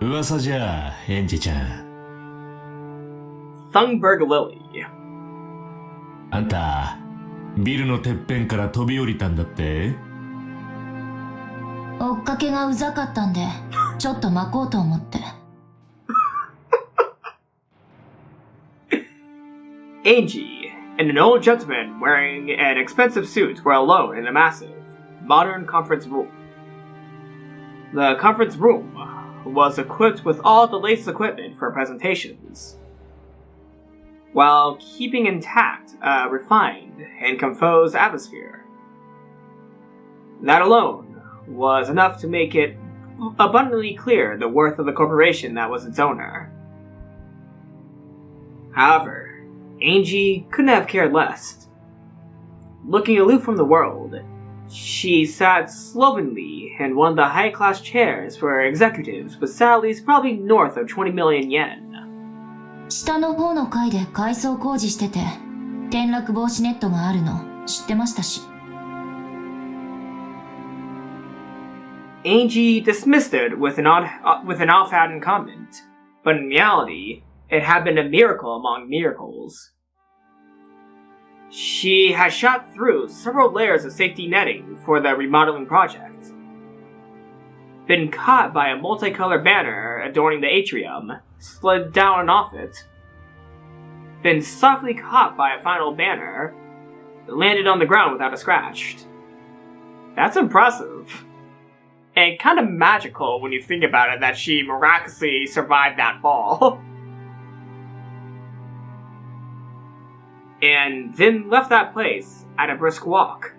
噂じゃ、エンジちゃん。Thunberg Lily. あんた、ビルのてっぺんから飛び降りたんだって？追っかけがうざかったんで、ちょっと巻こうと思って。Ange and an old gentleman wearing an expensive suit were alone in a massive, modern conference room. The conference room was equipped with all the latest equipment for presentations, while keeping intact a refined and composed atmosphere. That alone was enough to make it abundantly clear the worth of the corporation that was its owner. However, Ange couldn't have cared less. Looking aloof from the world, she sat slovenly in one of the high-class chairs for executives with salaries probably north of 20 million yen. 下の方の階で改装工事してて、転落防止ネットがあるの知ってましたし。Ange dismissed it with an offhand comment, but in reality, it had been a miracle among miracles. She had shot through several layers of safety netting for the remodeling project, been caught by a multicolored banner adorning the atrium, slid down and off it, been softly caught by a final banner, landed on the ground without a scratch. That's impressive. And kind of magical when you think about it that she miraculously survived that fall. And then left that place at a brisk walk.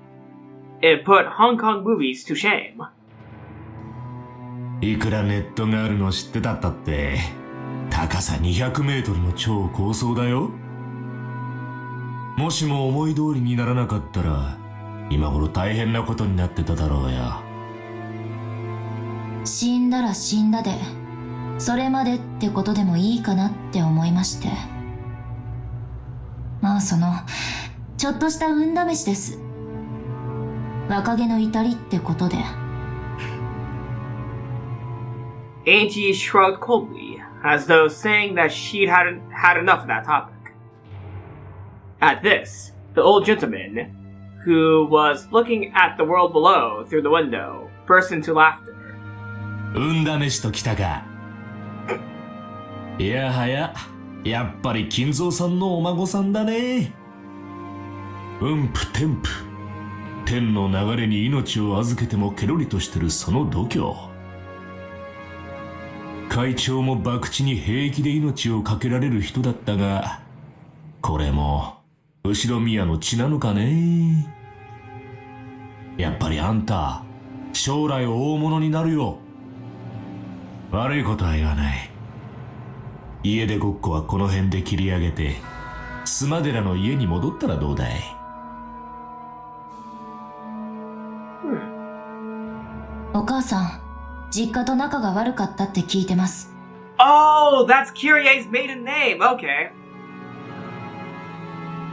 It put Hong Kong movies to shame. いくらネットがあるの知ってたったって、高さ200メートルの超高層だよ。もしも思い通りにならなかったら、今頃大変なことになってただろうよ。死んだら死んだで、それまでってことでもいいかなって思いまして。まあちょっとした運試しです。若気の至りってことで。Ange shrugged coldly, as though saying that she'd had enough of that topic. At this, the old gentleman, who was looking at the world below through the window, burst into laughter. 運試しときたか。いやはや、やっぱり金蔵さんのお孫さんだね。うんぷてんぷ。天の流れに命を預けてもケロリとしてるその度胸。会長も博打に平気で命をかけられる人だったが、これも後宮の血なのかね。やっぱりあんた、将来大物になるよ。悪いことは言わない。家出ごっこはこの辺で切り上げて、須磨寺の家に戻ったらどうだい？お母さん、実家と仲が悪かったって聞いてます。Oh, that's Kyrie's maiden name. Okay.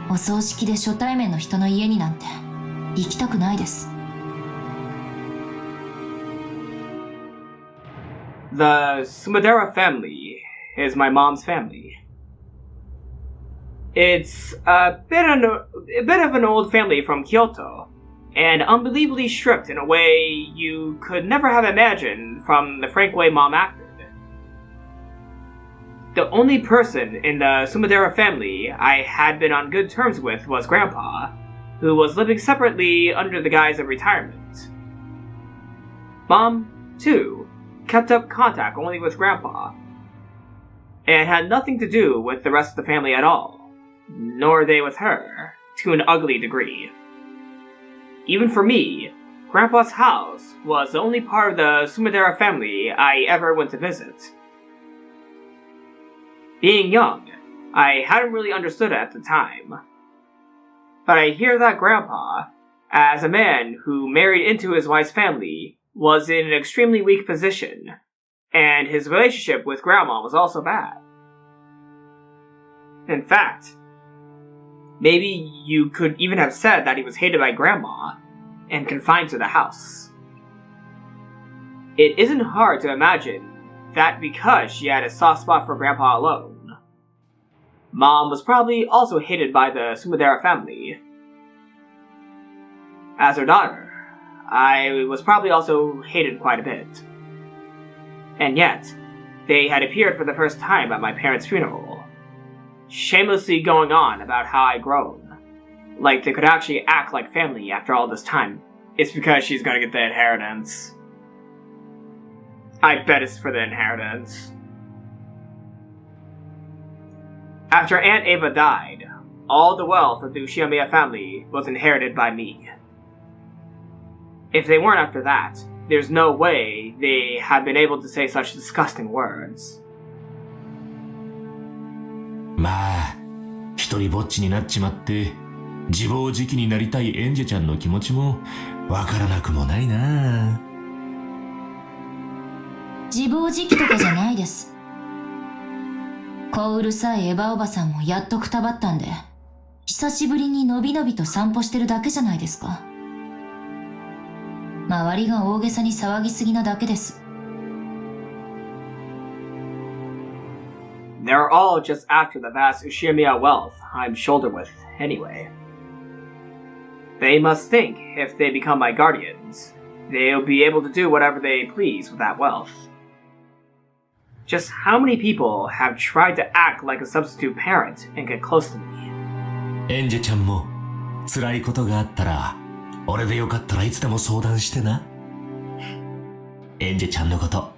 お葬式で初対面の人の家になんて行きたくないです。The Sumadera family is my mom's family. It's a bit of an old family from Kyoto, and unbelievably strict in a way you could never have imagined from the frank way Mom acted. The only person in the Sumadera family I had been on good terms with was Grandpa, who was living separately under the guise of retirement. Mom, too, kept up contact only with Grandpa, and had nothing to do with the rest of the family at all, nor they with her, to an ugly degree. Even for me, Grandpa's house was the only part of the Sumadera family I ever went to visit. Being young, I hadn't really understood it at the time. But I hear that Grandpa, as a man who married into his wife's family, was in an extremely weak position, and his relationship with Grandma was also bad. In fact, maybe you could even have said that he was hated by Grandma and confined to the house. It isn't hard to imagine that because she had a soft spot for Grandpa alone, Mom was probably also hated by the Sumidera family. As her daughter, I was probably also hated quite a bit. And yet, they had appeared for the first time at my parents' funeral, shamelessly going on about how I'd grown. Like they could actually act like family after all this time. It's because she's gonna get the inheritance. I bet it's for the inheritance. After Aunt Ava died, all the wealth of the Ushiromiya family was inherited by me. If they weren't after that, there's no way they had been able to say such disgusting words. まあ、一人ぼっちになっちまって、自暴自棄になりたいエンジェちゃんの気持ちもわからなくもないな。自暴自棄とかじゃないです。小うるさいエヴァおばさんもやっとくたばったんで、久しぶりにのびのびと散歩してるだけじゃないですか。周りが大げさに騒ぎすぎなだけです。They're all just after the vast Ushiromiya wealth I'm shouldered with, anyway. They must think if they become my guardians, they'll be able to do whatever they please with that wealth. Just how many people have tried to act like a substitute parent and get close to me? エンジェちゃんも辛いことがあったら、俺でよかったらいつでも相談してな。エンジェちゃんのこと、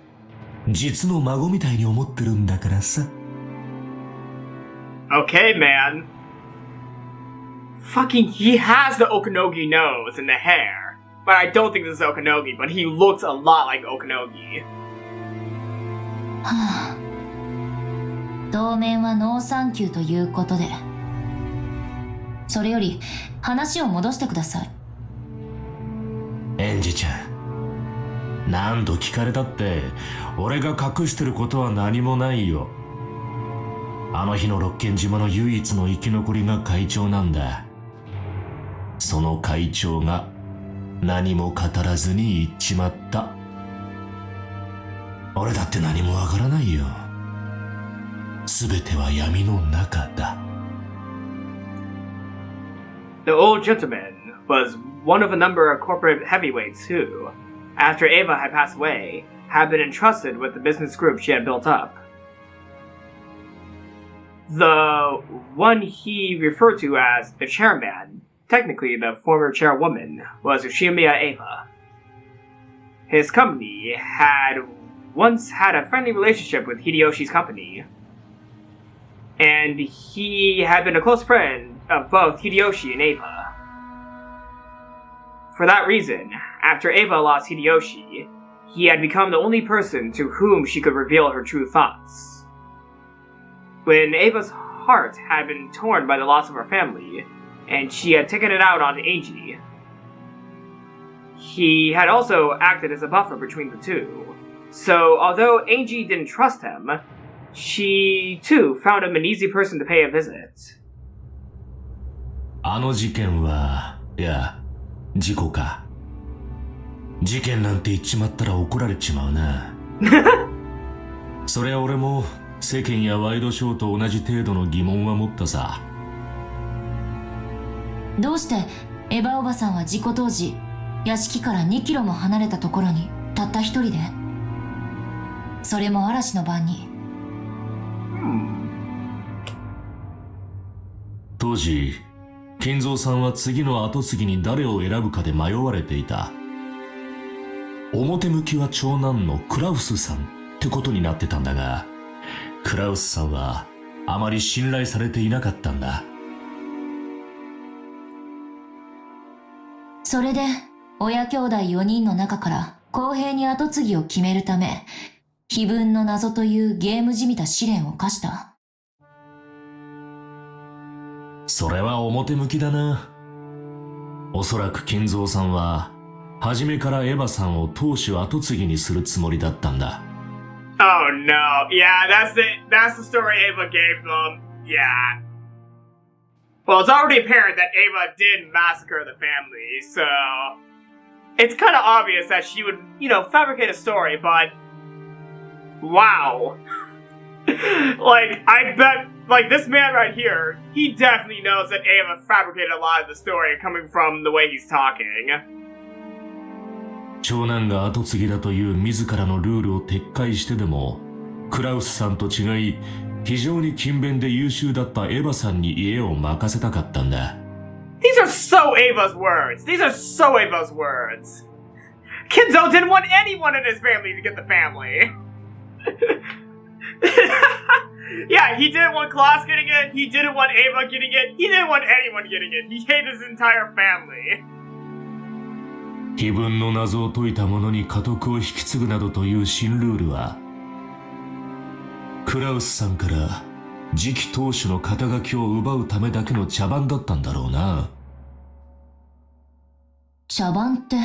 実の孫みたいに思ってるんだからさ。Okay, man. Fucking, he has the Okonogi nose and the hair. But I don't think this is Okonogi, but he looks a lot like Okonogi. はあ、当面はノーサンキューということで。それより話を戻してください。エンジちゃん、何度聞かれたって俺が隠してることは何もないよ。あの日の六軒島の唯一の生き残りが会長なんだ。その会長が何も語らずに言っちまった。俺だって何もわからないよ。すべては闇の中だ。The old gentleman was one of a number of corporate heavyweights who, after Ava had passed away, had been entrusted with the business group she had built up. The one he referred to as the chairman, technically the former chairwoman, was Ushiromiya Ava. His company had once had a friendly relationship with Hideyoshi's company, and he had been a close friend of both Hideyoshi and Ava. For that reason, after Ava lost Hideyoshi, he had become the only person to whom she could reveal her true thoughts. When Ava's heart had been torn by the loss of her family, and she had taken it out on Ange, he had also acted as a buffer between the two. So, although Ange didn't trust him, she, too, found him an easy person to pay a visit. あの事件は、いや、事故か。事件なんて言っちまったら怒られちまうな。それは俺も世間やワイドショーと同じ程度の疑問は持ったさ。どうしてエヴァおばさんは事故当時、屋敷から2キロも離れたところにたった一人で、それも嵐の晩に。当時、金蔵さんは次の跡継ぎに誰を選ぶかで迷われていた。表向きは長男のクラウスさんってことになってたんだが、クラウスさんはあまり信頼されていなかったんだ。それで親兄弟4人の中から公平に跡継ぎを決めるため、碑文の謎というゲームじみた試練を課した。それは表向きだな。おそらく金蔵さんは初めからエヴァさんを当主跡継ぎにするつもりだったんだ。Oh no, yeah, that's it. That's the story Ava gave them. Yeah. Well, it's already apparent that Ava did massacre the family, so it's kind of obvious that she would, fabricate a story, but Wow. Like, I bet, like, this man right here, he definitely knows that Ava fabricated a lot of the story coming from the way he's talking. 長男が跡継ぎだという自らのルールを撤回してでも、クラウスさんと違い、非常に勤勉で優秀だったエヴァさんに家を任せたかったんだ。These are so Ava's words. These are so Ava's words. Kinzo didn't want anyone in his family to get the family. Yeah, he didn't want Klaus getting it. He didn't want Ava getting it. He didn't want anyone getting it. He hated his entire family. 碑文の謎を解いた者に家督を引き継ぐなどという新ルールは、クラウスさんから次期当主の肩書きを奪うためだけの茶番だったんだろうな。茶番って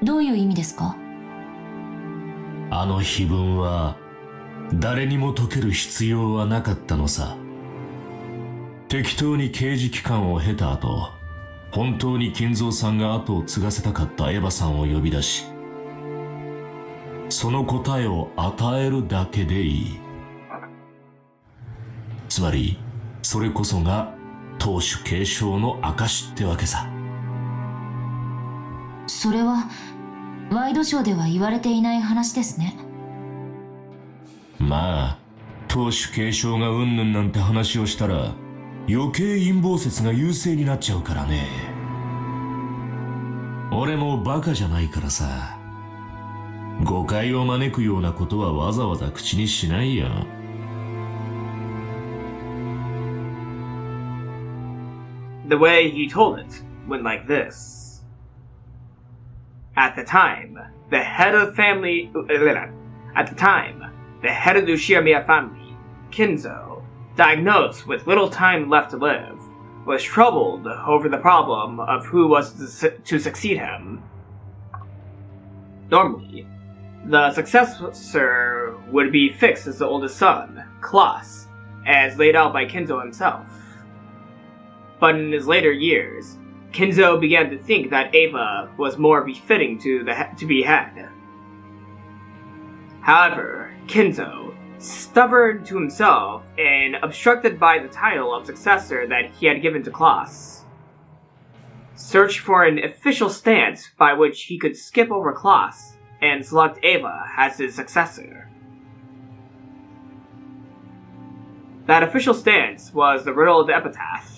どういう意味ですか？あの碑文は誰にも解ける必要はなかったのさ。適当に刑事期間を経た後、本当に金蔵さんが後を継がせたかったエヴァさんを呼び出し、その答えを与えるだけでいい。つまり、それこそが当主継承の証ってわけさ。それはワイドショーでは言われていない話ですね。まあ、当主継承がうんぬんなんて話をしたら余計陰謀説が優勢になっちゃうからね。俺もバカじゃないからさ、誤解を招くようなことはわざわざ口にしないよ。The way he told it went like this. At the time, the head of the Ushiromiya family, Kinzo, diagnosed with little time left to live, was troubled over the problem of who was to succeed him. Normally, the successor would be fixed as the oldest son, Klaus, as laid out by Kinzo himself. But in his later years, Kinzo began to think that Ava was more befitting to be head. However, Kinzo, stubborn to himself and obstructed by the title of successor that he had given to Klaus, searched for an official stance by which he could skip over Klaus and select Ava as his successor. That official stance was the riddle of the epitaph.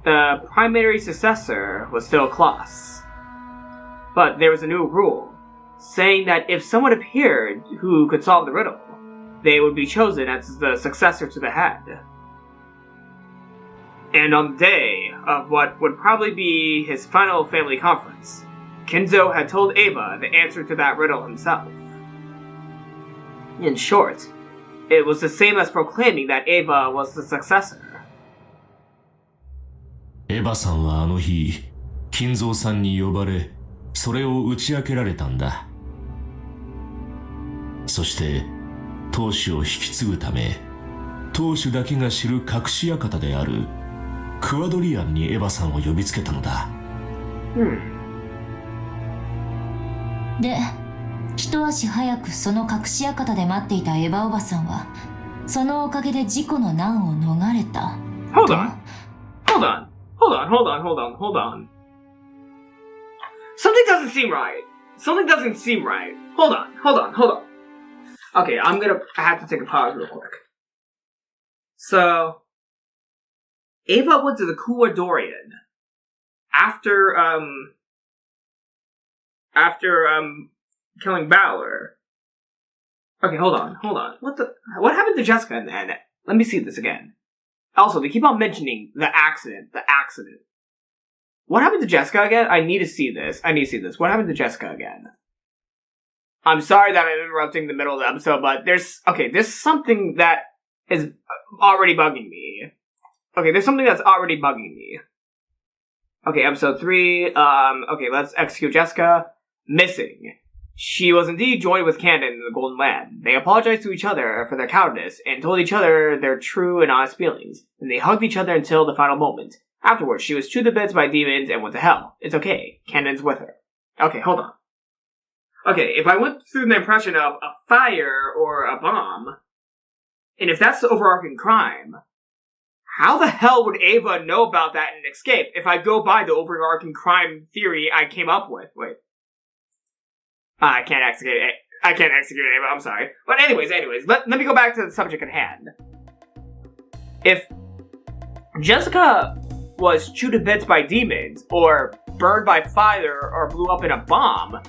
The primary successor was still Klaus. But there was a new rule, saying that if someone appeared who could solve the riddle, they would be chosen as the successor to the head. And on the day of what would probably be his final family conference, Kinzo had told Ava the answer to that riddle himself. In short, it was the same as proclaiming that Ava was the successor. エヴァさんはあの日、金蔵さんに呼ばれ、それを打ち明けられたんだ。そして、当主を引き継ぐため、当主だけが知る隠し館であるクワドリアンにエヴァさんを呼びつけたのだ。で、一足早くその隠し館で待っていたエヴァおばさんは、そのおかげで事故の難を逃れた。Hold on. Hold on. Hold on, hold on, hold on, hold on. Something doesn't seem right. Something doesn't seem right. Hold on, hold on, hold on. Okay, I have to take a pause real quick. So, Ava went to the Kuwadorian after killing Balor. Okay, hold on. What happened to Jessica then? Let me see this again. Also, they keep on mentioning the accident. What happened to Jessica again? I need to see this. What happened to Jessica again? I'm sorry that I'm interrupting the middle of the episode, but there's something that is already bugging me. Okay, Okay, episode 3, okay, let's execute Jessica. Missing. She was indeed joined with Cannon in the Golden Land. They apologized to each other for their cowardice and told each other their true and honest feelings. And they hugged each other until the final moment. Afterwards, she was chewed to bits by demons and went to hell. It's okay. Cannon's with her. Okay, hold on. Okay, if I went through the impression of a fire or a bomb, and if that's the overarching crime, how the hell would Ava know about that and escape if I go by the overarching crime theory I came up with? Wait. I can't execute Ava, I'm sorry. But anyways, let me go back to the subject at hand. If Jessica was chewed to bits by demons, or burned by fire, or blew up in a bomb,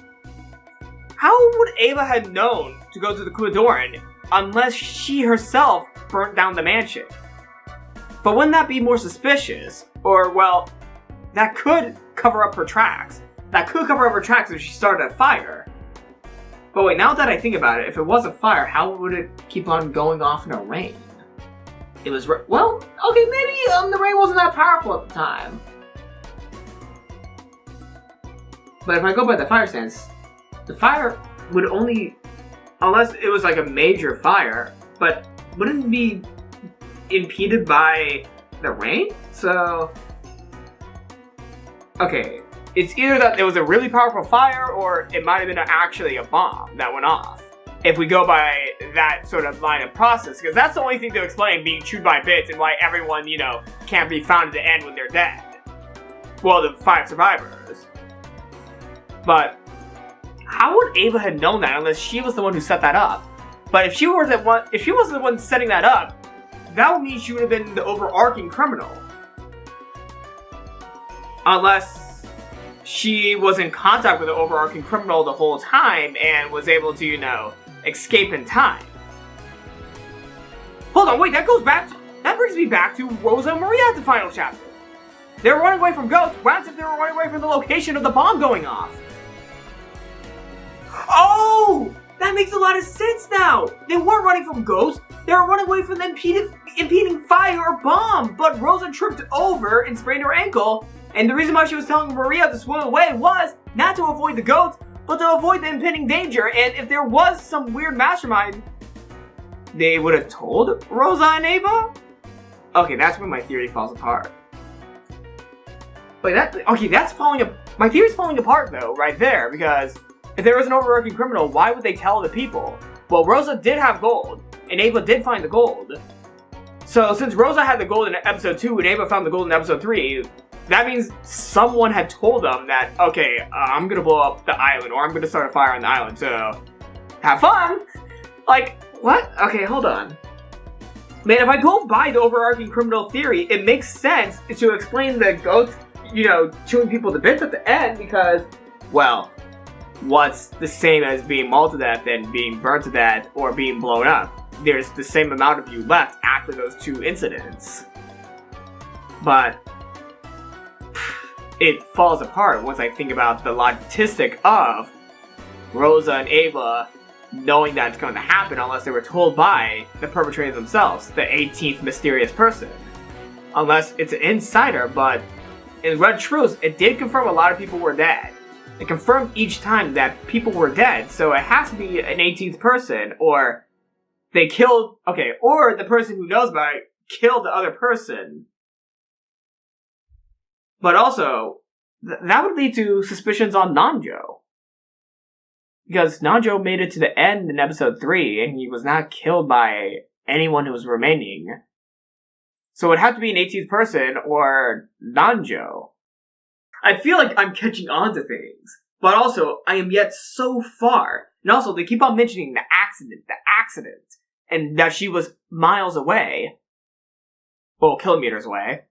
how would Ava have known to go to the Kumadoran unless she herself burnt down the mansion? But wouldn't that be more suspicious? Or, well, that could cover up her tracks. That could cover up her tracks if she started a fire. But wait, now that I think about it, if it was a fire, how would it keep on going off in a rain? It was, well, okay, maybe the rain wasn't that powerful at the time. But if I go by the fire sense, the fire would only, unless it was like a major fire, but wouldn't it be impeded by the rain? So, okay, it's either that there was a really powerful fire, or it might have been actually a bomb that went off. If we go by that sort of line of process, because that's the only thing to explain being chewed by bits and why everyone, can't be found at the end when they're dead. Well, the 5 survivors. But how would Ava have known that unless she was the one who set that up? But if she was the one setting that up, that would mean she would have been the overarching criminal. Unless she was in contact with the overarching criminal the whole time and was able to, escape in time. Hold on, wait, that brings me back to Rosa and Maria at the final chapter. They were running away from ghosts. What if they were running away from the location of the bomb going off? Oh! That makes a lot of sense now! They weren't running from ghosts, they were running away from the impeding fire or bomb, but Rosa tripped over and sprained her ankle, and the reason why she was telling Maria to swim away was not to avoid the ghosts, but to avoid the impending danger, and if there was some weird mastermind, they would have told Rosa and Ava? Okay, that's when my theory falls apart. Wait, my theory's falling apart though, right there, because if there was an overarching criminal, why would they tell the people? Well, Rosa did have gold, and Ava did find the gold. So since Rosa had the gold in episode 2 and Ava found the gold in episode 3, that means someone had told them that, okay, I'm gonna blow up the island, or I'm gonna start a fire on the island, so have fun! Like, what? Okay, hold on. Man, if I go by the overarching criminal theory, it makes sense to explain the goats, chewing people to bits at the end, because, well, what's the same as being mauled to death and being burnt to death or being blown up? There's the same amount of you left after those 2 incidents. But it falls apart once I think about the logistic of Rosa and Ava knowing that's going to happen unless they were told by the perpetrators themselves, the 18th mysterious person. Unless it's an insider, but in Red Truth, it did confirm a lot of people were dead. It confirmed each time that people were dead, so it has to be an 18th person, or they killed, or the person who knows about it killed the other person. But also, that would lead to suspicions on Nanjo. Because Nanjo made it to the end in episode 3, and he was not killed by anyone who was remaining. So it would have to be an 18th person, or Nanjo. I feel like I'm catching on to things, but also, I am yet so far. And also, they keep on mentioning the accident, and that she was miles away. Well, kilometers away.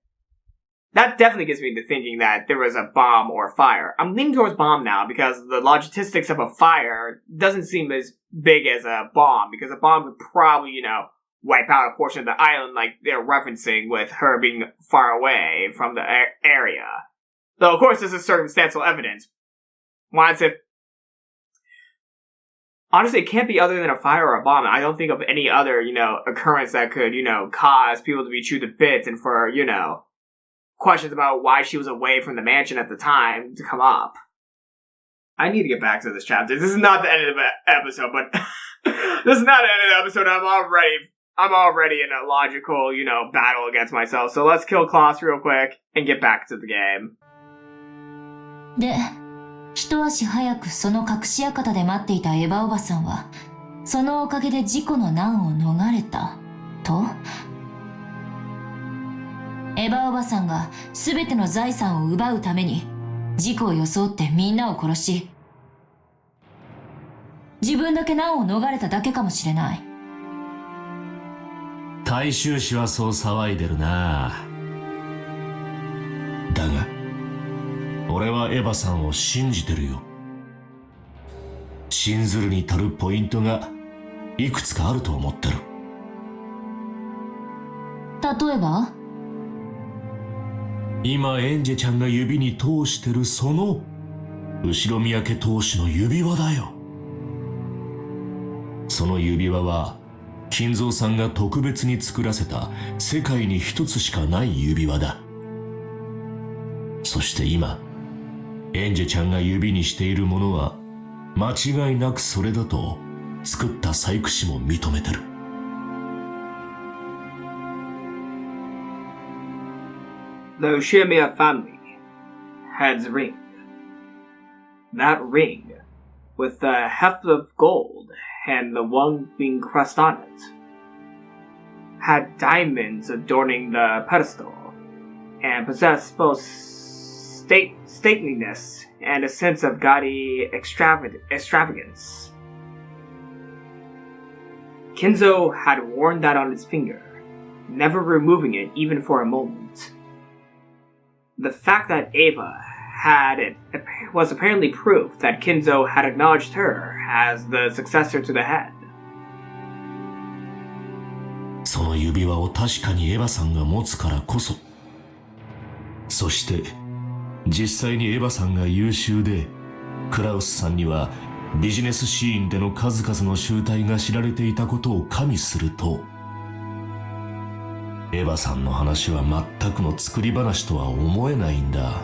That definitely gets me to thinking that there was a bomb or fire. I'm leaning towards bomb now, because the logistics of a fire doesn't seem as big as a bomb, because a bomb would probably, wipe out a portion of the island like they're referencing with her being far away from the area. Though, of course, this is circumstantial evidence. Honestly, it can't be other than a fire or a bomb. I don't think of any other, occurrence that could, cause people to be chewed to bits and for, questions about why she was away from the mansion at the time to come up. I need to get back to this chapter. This is not the end of the episode, but this is not the end of the episode. I'm already in a logical, battle against myself. So let's kill Klaus real quick and get back to the game. で、一足早くその隠し館で待っていたエヴァおばさんは、そのおかげで事故の難を逃れた、と？エヴァおばさんが全ての財産を奪うために、事故を装ってみんなを殺し、自分だけ難を逃れただけかもしれない。大衆紙はそう騒いでるな。だが俺はエヴァさんを信じてるよ。信ずるに足るポイントがいくつかあると思ってる。例えば？今エンジェちゃんが指に通してるその後ろ宮家当主の指輪だよ。その指輪は金蔵さんが特別に作らせた世界に一つしかない指輪だ。そして今エンジェちゃんが指にしているものは間違いなくそれだと作った細工師も認めてる。The Ushiromiya family has a ring. That ring, with the heft of gold and the one being crushed on it, had diamonds adorning the pedestal, and possessed both stateliness and a sense of gaudy extravagance. Kinzo had worn that on his finger, never removing it even for a moment. The fact that Ava had it was apparently proof that Kinzo had acknowledged her as the successor to the head. その指輪を確かにエヴァさんが持つからこそ、そして実際にエヴァさんが優秀で、クラウスさんにはビジネスシーンでの数々の醜態が知られていたことを加味すると、エヴァさんの話は全くの作り話とは思えないんだ。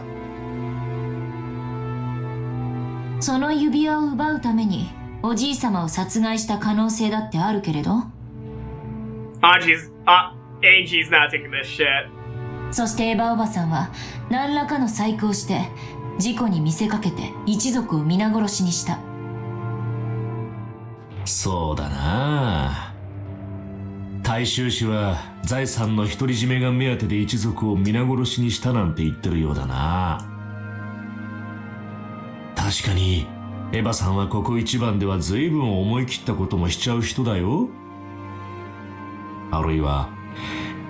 その指輪を奪うためにおじいさまを殺害した可能性だってあるけれど、Ange's not taking this shit. そしてエヴァおばさんは何らかの細工をして事故に見せかけて一族を皆殺しにした。そうだな。大衆紙は財産の独り占めが目当てで一族を皆殺しにしたなんて言ってるようだな。確かにエヴァさんはここ一番では随分思い切ったこともしちゃう人だよ。あるいは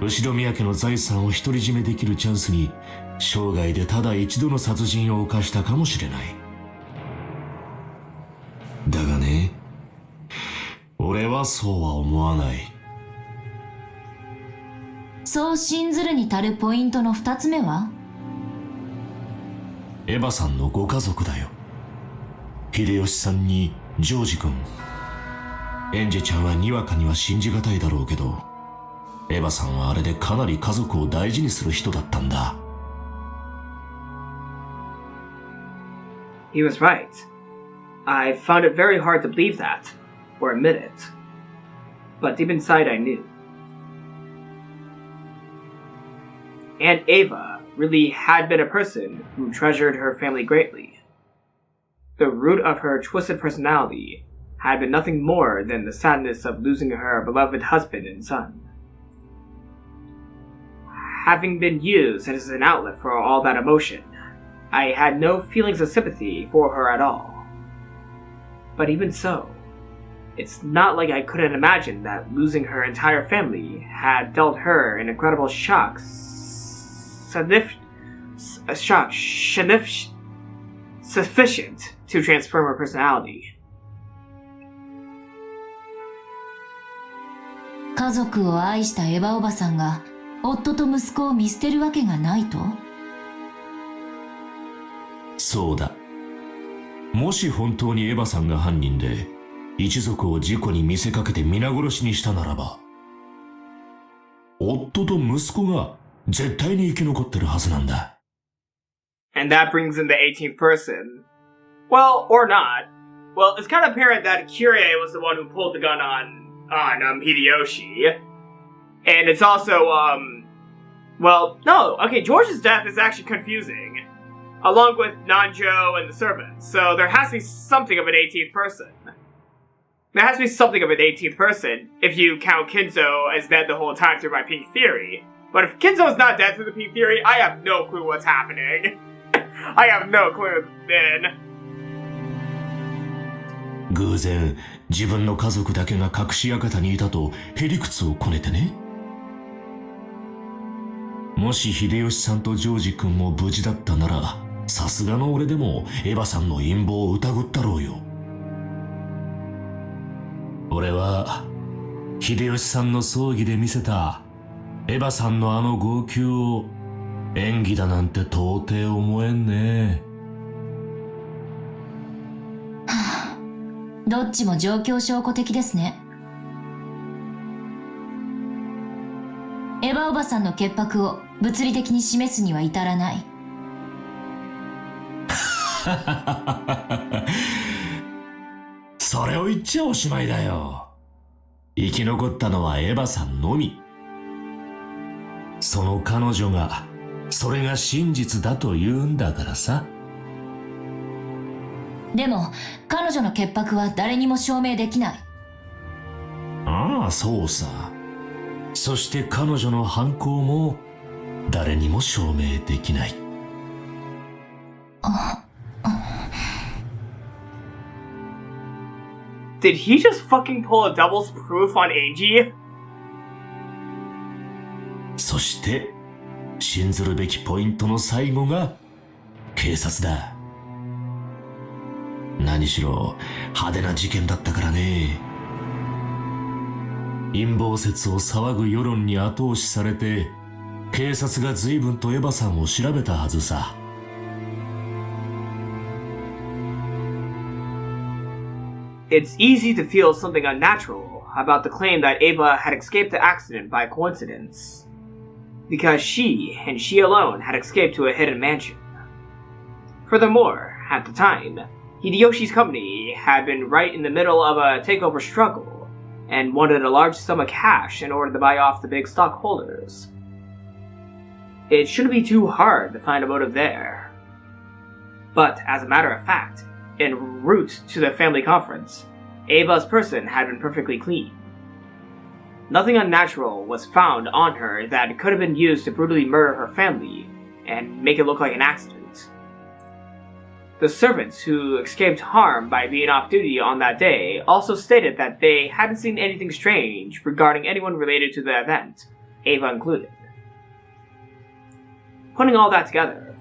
後ろ宮家の財産を独り占めできるチャンスに生涯でただ一度の殺人を犯したかもしれない。だがね、俺はそうは思わない。そう信ずるに足るポイントの2つ目は？エヴァさんのご家族だよ。秀吉さんにジョージ君。エンジェちゃんはにわかには信じがたいだろうけど、エヴァさんはあれでかなり家族を大事にする人だったんだ。He was right. I found it very hard to believe that, or admit it. But deep inside I knew. Aunt Ava really had been a person who treasured her family greatly. The root of her twisted personality had been nothing more than the sadness of losing her beloved husband and son. Having been used as an outlet for all that emotion, I had no feelings of sympathy for her at all. But even so, it's not like I couldn't imagine that losing her entire family had dealt her an incredible shock sufficient to transform her personality. 家族を愛したエヴァおばさんが夫と息子を見捨てるわけがないと？そうだ。もし本当にエヴァさんが犯人で一族を事故に見せかけて皆殺しにしたならば、夫と息子が絶対に生き残ってるはずなんだ。And that brings in the 18th person. Well, or not. Well, it's kind of apparent that Kyrie was the one who pulled the gun on Hideyoshi. And it's also, well, no, okay, George's death is actually confusing. along with Nanjo and the servants. So there has to be something of an 18th person. There has to be something of an 18th person if you count Kinzo as dead the whole time through my pink theory. But if Kinzo's not dead through the pink theory, I have no clue what's happening. I have no clue then. 偶然自分の家族だけが隠し館にいたとへりくつをこねてね。もし秀吉さんとジョージ君も無事だったなら、さすがの俺でもエヴァさんの陰謀を疑ったろうよ。俺は秀吉さんの葬儀で見せたエヴァさんのあの号泣を演技だなんて到底思えんね。はあ、どっちも状況証拠的ですね。エヴァおばさんの潔白を物理的に示すには至らない。それを言っちゃおしまいだよ。生き残ったのはエヴァさんのみ。その彼女がそれが真実だと言うんだからさ。でも彼女の潔白は誰にも証明できない。ああ、そうさ。そして彼女の犯行も誰にも証明できない。Did he just fucking pull a devil's proof on Ange? そして信ずるべきポイントの最後が警察だ。何しろ派手な事件だったからね。陰謀説を騒ぐ世論に後押しされて、警察が随分とエヴァさんを調べたはずさ。It's easy to feel something unnatural about the claim that Ava had escaped the accident by coincidence, because she, and she alone, had escaped to a hidden mansion. Furthermore, at the time, Hideyoshi's company had been right in the middle of a takeover struggle, and wanted a large sum of cash in order to buy off the big stockholders. It shouldn't be too hard to find a motive there. But, as a matter of fact, en route to the family conference, Ava's person had been perfectly clean. Nothing unnatural was found on her that could have been used to brutally murder her family and make it look like an accident. The servants who escaped harm by being off duty on that day also stated that they hadn't seen anything strange regarding anyone related to the event, Ava included. Putting all that together,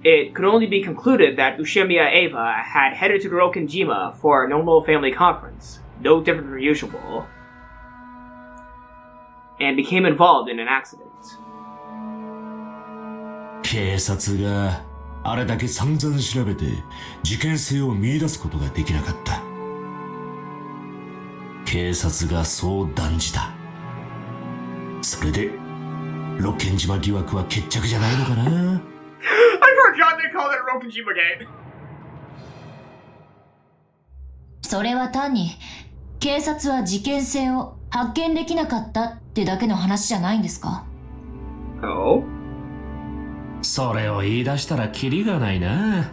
it could only be concluded that Ushiromiya Ava had headed to Rokkenjima for a normal family conference, no different from usual, and became involved in an accident. 警察があれだけ散々調べて事件性を見出すことができなかった。警察がそう断じた。それでロッケン島疑惑は決着じゃないのかな。I forgot they called it Rokkenjima Gate. それは単に警察は事件性を発見できなかったってだけの話じゃないんですか？ Oh? それを言い出したらキリがないな。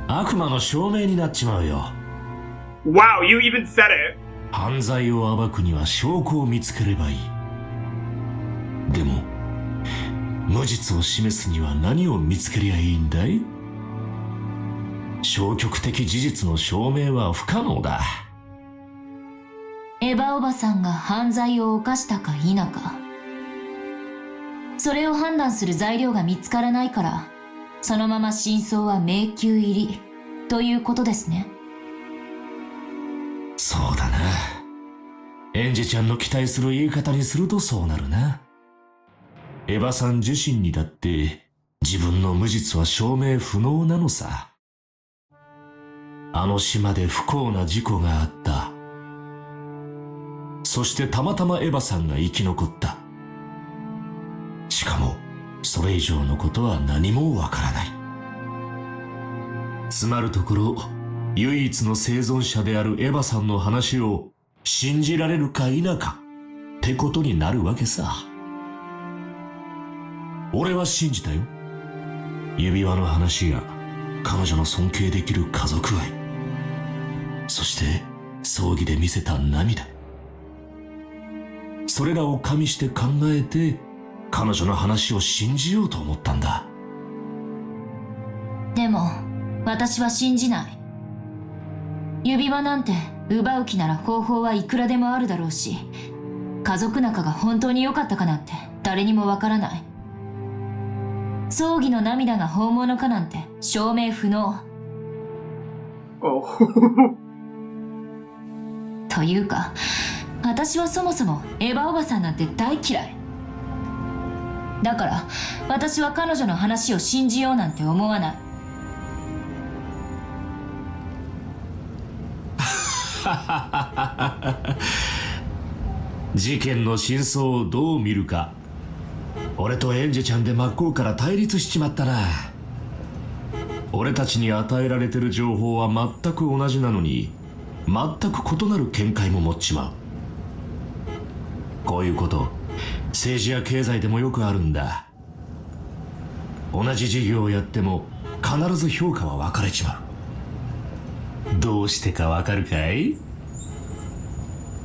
悪魔の証明になっちまうよ。Wow, you even said it! 犯罪を暴くには証拠を見つければいい。でも無実を示すには何を見つけりゃいいんだい？消極的事実の証明は不可能だ。エヴァおばさんが犯罪を犯したか否か、それを判断する材料が見つからないから、そのまま真相は迷宮入りということですね。そうだな。エンジェちゃんの期待する言い方にするとそうなるな。エヴァさん自身にだって自分の無実は証明不能なのさ。あの島で不幸な事故があった。そしてたまたまエヴァさんが生き残った。しかもそれ以上のことは何もわからない。つまるところ、唯一の生存者であるエヴァさんの話を信じられるか否かってことになるわけさ。俺は信じたよ。指輪の話や彼女の尊敬できる家族愛、そして葬儀で見せた涙、それらを加味して考えて彼女の話を信じようと思ったんだ。でも私は信じない。指輪なんて奪う気なら方法はいくらでもあるだろうし、家族仲が本当に良かったかなんて誰にもわからない。葬儀の涙が本物かなんて証明不能。Oh. というか、私はそもそもエヴァおばさんなんて大嫌い。だから私は彼女の話を信じようなんて思わない。事件の真相をどう見るか。俺とエンジェちゃんで真っ向から対立しちまったな。俺たちに与えられてる情報は全く同じなのに、全く異なる見解も持っちまう。こういうこと政治や経済でもよくあるんだ。同じ事業をやっても必ず評価は分かれちまう。どうしてか分かるかい？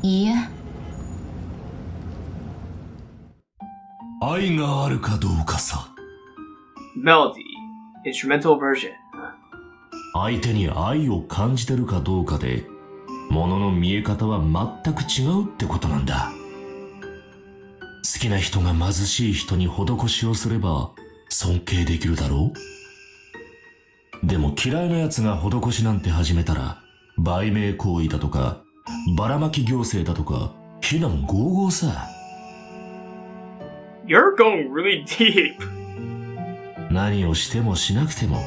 いいえ。愛があるかどうかさ。 Melody, instrumental version. 相手に愛を感じてるかどうかで物の見え方は全く違うってことなんだ。好きな人が貧しい人に施しをすれば尊敬できるだろう。でも嫌いな奴が施しなんて始めたら売名行為だとかばらまき行政だとか非難合々さ。You're going really deep. 何をしてもしなくても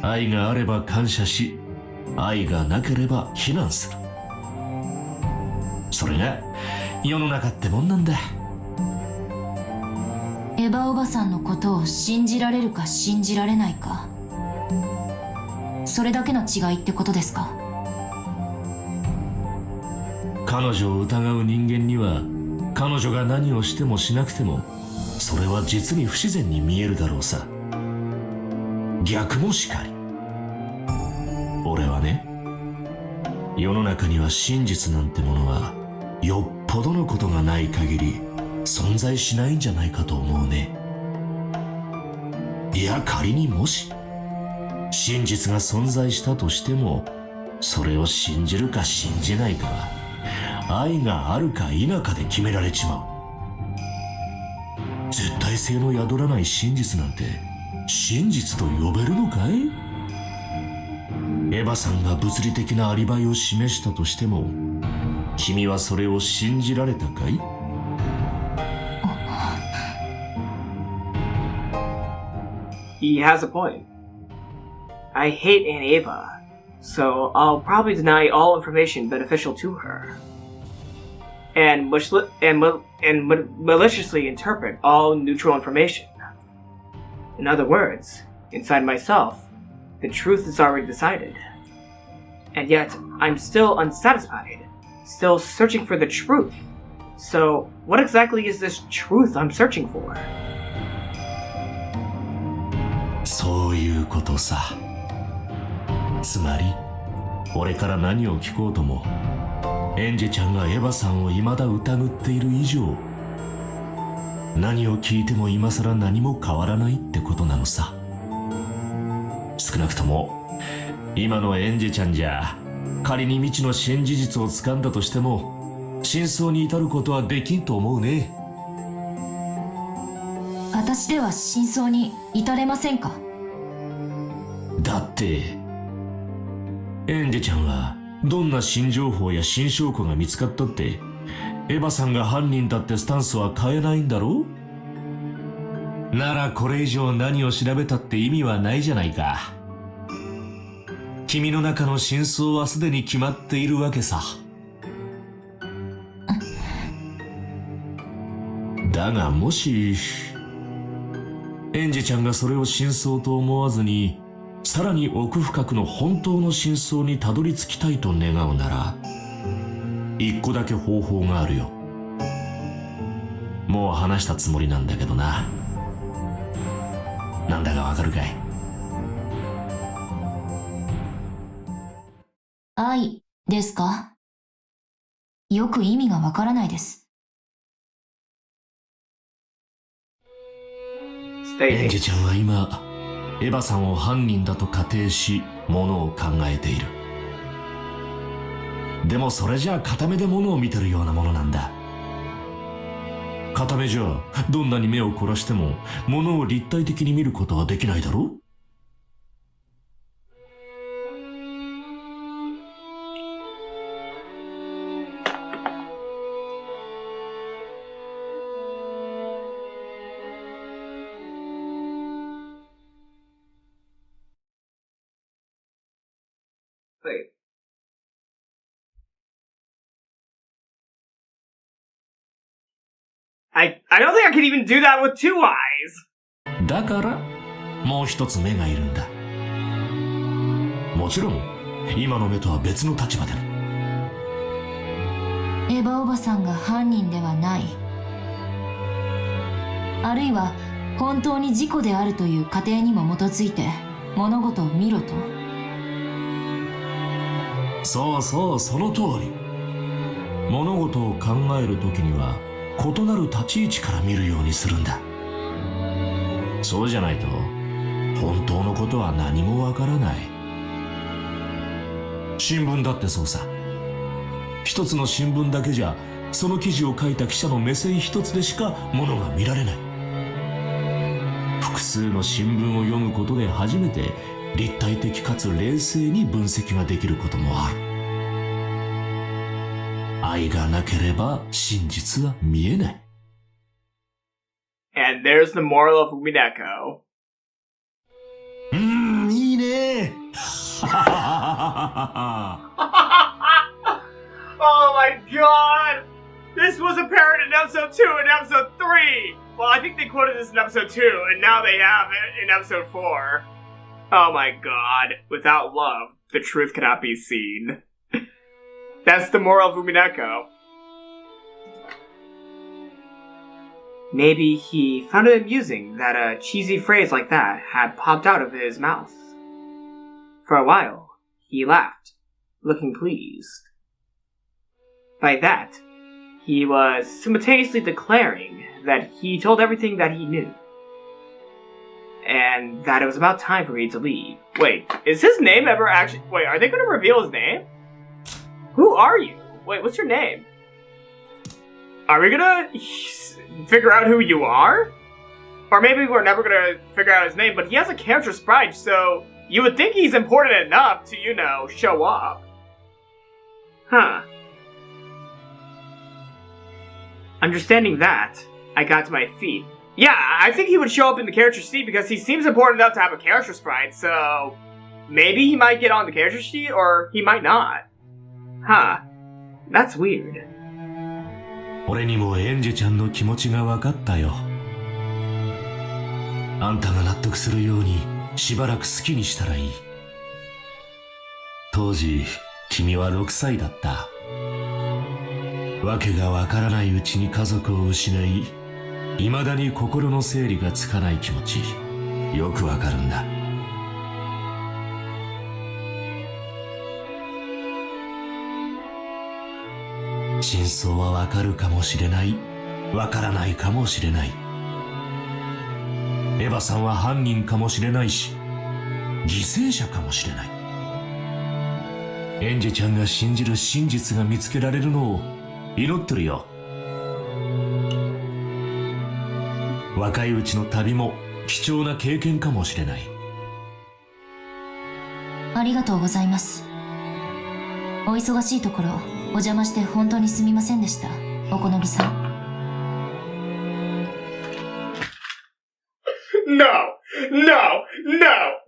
愛があれば感謝し、愛がなければ非難する。それが世の中ってもんなんだ。エヴァおばさんのことを信じられるか信じられないか、それだけの違いってことですか？彼女を疑う人間には彼女が何をしてもしなくてもそれは実に不自然に見えるだろうさ。逆もしかり。俺はね、世の中には真実なんてものはよっぽどのことがない限り存在しないんじゃないかと思うね。いや、仮にもし真実が存在したとしても、それを信じるか信じないかは愛があるか否かで決められちまう。絶対性の宿らない真実なんて真実と呼べるのかい？エヴァさんが物理的なアリバイを示したとしても、君はそれを信じられたかいHe has a point. I hate Aunt Ava, so I'll probably deny all information beneficial to her. And maliciously interpret all neutral information. In other words, inside myself, the truth is already decided. And yet, I'm still unsatisfied, still searching for the truth. So, what exactly is this truth I'm searching for? そういうことさ。つまり俺から何を聞こうとも、エンジェちゃんがエヴァさんを未だ疑っている以上、何を聞いても今更何も変わらないってことなのさ。少なくとも今のエンジェちゃんじゃ、仮に未知の真事実を掴んだとしても真相に至ることはできんと思うね。私では真相に至れませんか？だってエンジェちゃんはどんな新情報や新証拠が見つかったってエヴァさんが犯人だってスタンスは変えないんだろう。ならこれ以上何を調べたって意味はないじゃないか。君の中の真相はすでに決まっているわけさ。だがもしエンジェちゃんがそれを真相と思わずに、さらに奥深くの本当の真相にたどり着きたいと願うなら、一個だけ方法があるよ。もう話したつもりなんだけどな。なんだかわかるかい？愛ですか？よく意味がわからないです。エンジェちゃんは今、エヴァさんを犯人だと仮定し、ものを考えている。でもそれじゃあ片目でものを見てるようなものなんだ。片目じゃどんなに目を凝らしても、ものを立体的に見ることはできないだろう。Wait. I don't think I can even do that with 2 eyes! だから、もう一つ目がいるんだ。もちろん、今の目とは別の立場で。エヴァおばさんが犯人ではない。あるいは、本当に事故であるという仮定にも基づいて、物事を見ろと。そうそう、その通り。物事を考えるときには異なる立ち位置から見るようにするんだ。そうじゃないと本当のことは何もわからない。新聞だってそうさ。一つの新聞だけじゃその記事を書いた記者の目線一つでしかものが見られない。複数の新聞を読むことで初めて立体的かつ冷静に分析ができることもある。愛がなければ真実は見えない。And there's the moral of Umineko. いいね。Oh my god! This was apparent in episode 2 and episode 3! Well, I think they quoted this in episode 2, and now they have it in episode 4. Oh my god. Without love, the truth cannot be seen. That's the moral of Umineko. Maybe he found it amusing that a cheesy phrase like that had popped out of his mouth. For a while, he laughed, looking pleased. By that, he was simultaneously declaring that he told everything that he knew. And that it was about time for me to leave. Wait, is his name ever actually... Wait, are they going to reveal his name? Who are you? Wait, what's your name? Are we gonna figure out who you are? Or maybe we're never gonna figure out his name, but he has a character sprite, so you would think he's important enough to, you know, show up. Huh. Understanding that, I got to my feet. Yeah, I think he would show up in the character sheet because he seems important enough to have a character sprite, so maybe he might get on the character sheet, or he might not. Huh. That's weird. 俺にもエンジェちゃんの気持ちが分かったよ。あんたが納得するようにしばらく好きにしたらいい。当時、君は6歳だった。わけがわからないうちに家族を失い、未だに心の整理がつかない気持ち、よくわかるんだ。真相はわかるかもしれない、わからないかもしれない。エヴァさんは犯人かもしれないし、犠牲者かもしれない。エンジェちゃんが信じる真実が見つけられるのを祈ってるよ。若いうちの旅も貴重な経験かもしれない。ありがとうございます。お忙しいところお邪魔して本当にすみませんでした、おこのぎさん。No! No! No!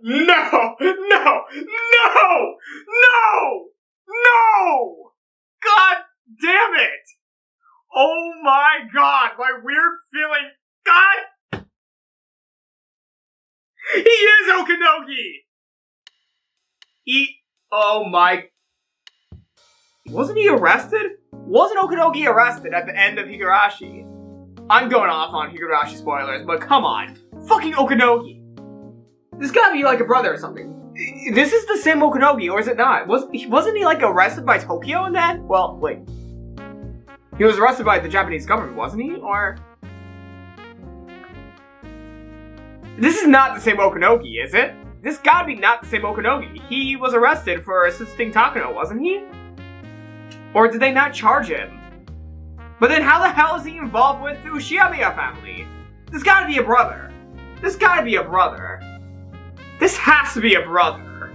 No! No! No! No! No! God damn it! Oh my god! My weird feeling... God! He is Okonogi! Oh my... Wasn't he arrested? Wasn't Okonogi arrested at the end of Higurashi? I'm going off on Higurashi spoilers, but come on. Fucking Okonogi. This gotta be like a brother or something. this is the same Okonogi, or is it not? Wasn't he like arrested by Tokyo in that? Well, wait. He was arrested by the Japanese government, wasn't he? Or... This is not the same Okonogi, is it? This gotta be not the same Okonogi. He was arrested for assisting Takano, wasn't he? Or did they not charge him? But then how the hell is he involved with the Ushiromiya family? This gotta be a brother. This gotta be a brother. This has to be a brother.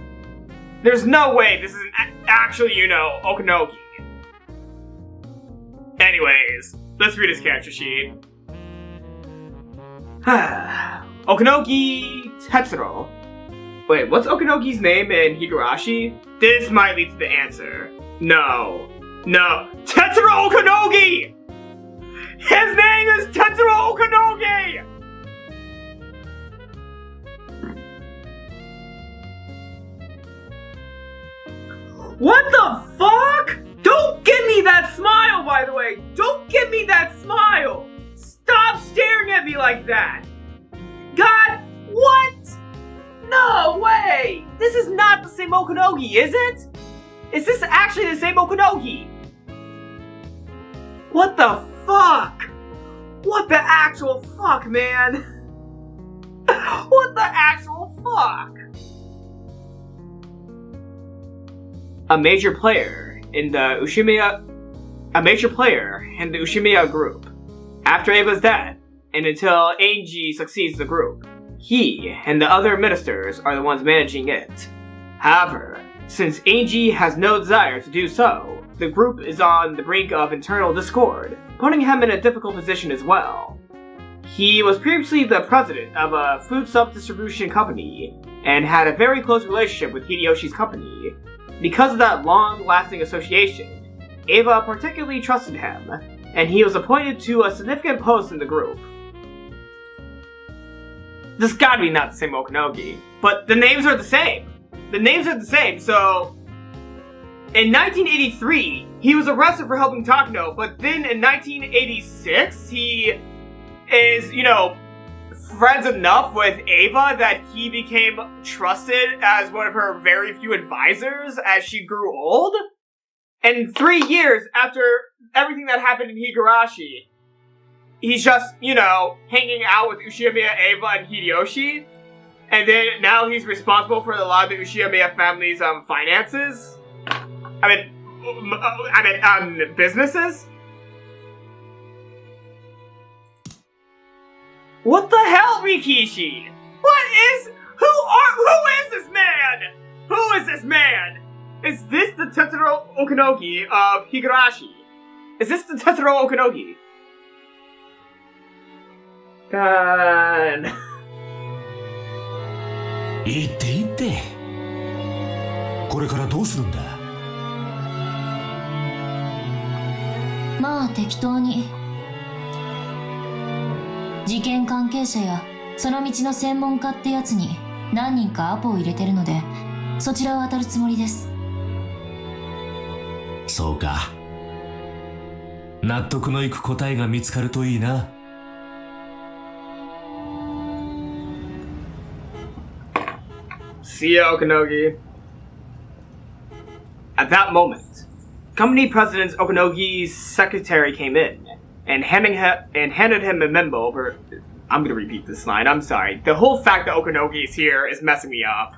There's no way this isn't actually, Okonogi. Anyways, let's read his character sheet. Okonogi Tetsuro. Wait, what's Okonogi's name in Higurashi? This might lead to the answer. No. Tetsuro Okonogi! His name is Tetsuro Okonogi! What the fuck? Don't give me that smile, by the way! Don't give me that smile! Stop staring at me like that! God, what? No way! This is not the same Okonogi, is it? Is this actually the same Okonogi? What the fuck? What the actual fuck, man? What the actual fuck? A major player in the Ushimiya group. After Ava's death, and until Ange succeeds the group, he and the other ministers are the ones managing it. However, since Ange has no desire to do so, the group is on the brink of internal discord, putting him in a difficult position as well. He was previously the president of a food self-distribution company, and had a very close relationship with Hideyoshi's company. Because of that long-lasting association, Ava particularly trusted him, and he was appointed to a significant post in the group. This gotta be not the same Okonogi, but the names are the same. So... In 1983, he was arrested for helping Takano, but then in 1986, he is, friends enough with Ava that he became trusted as one of her very few advisors as she grew old. And 3 years after everything that happened in Higurashi, he's just, hanging out with Ushiromiya, Ava, and Hideyoshi. And then now he's responsible for a lot of the Ushiromiya family's finances. Businesses? What the hell, Rikishi? Who is this man? Who is this man? Is this the Tetsuro Okonogi of Higurashi? Is this the Tetsuro Okonogi? God. 言ってこれからどうするんだ。まあ適当に。事件関係者やその道の専門家ってやつに何人かアポを入れてるので、そちらを当たるつもりです。そうか。納得のいく答えが見つかるといいな。See ya, Okonogi. At that moment, company president Okonogi's secretary came in and handed him a memo over. I'm gonna repeat this line. I'm sorry. The whole fact that Okonogi is here is messing me up.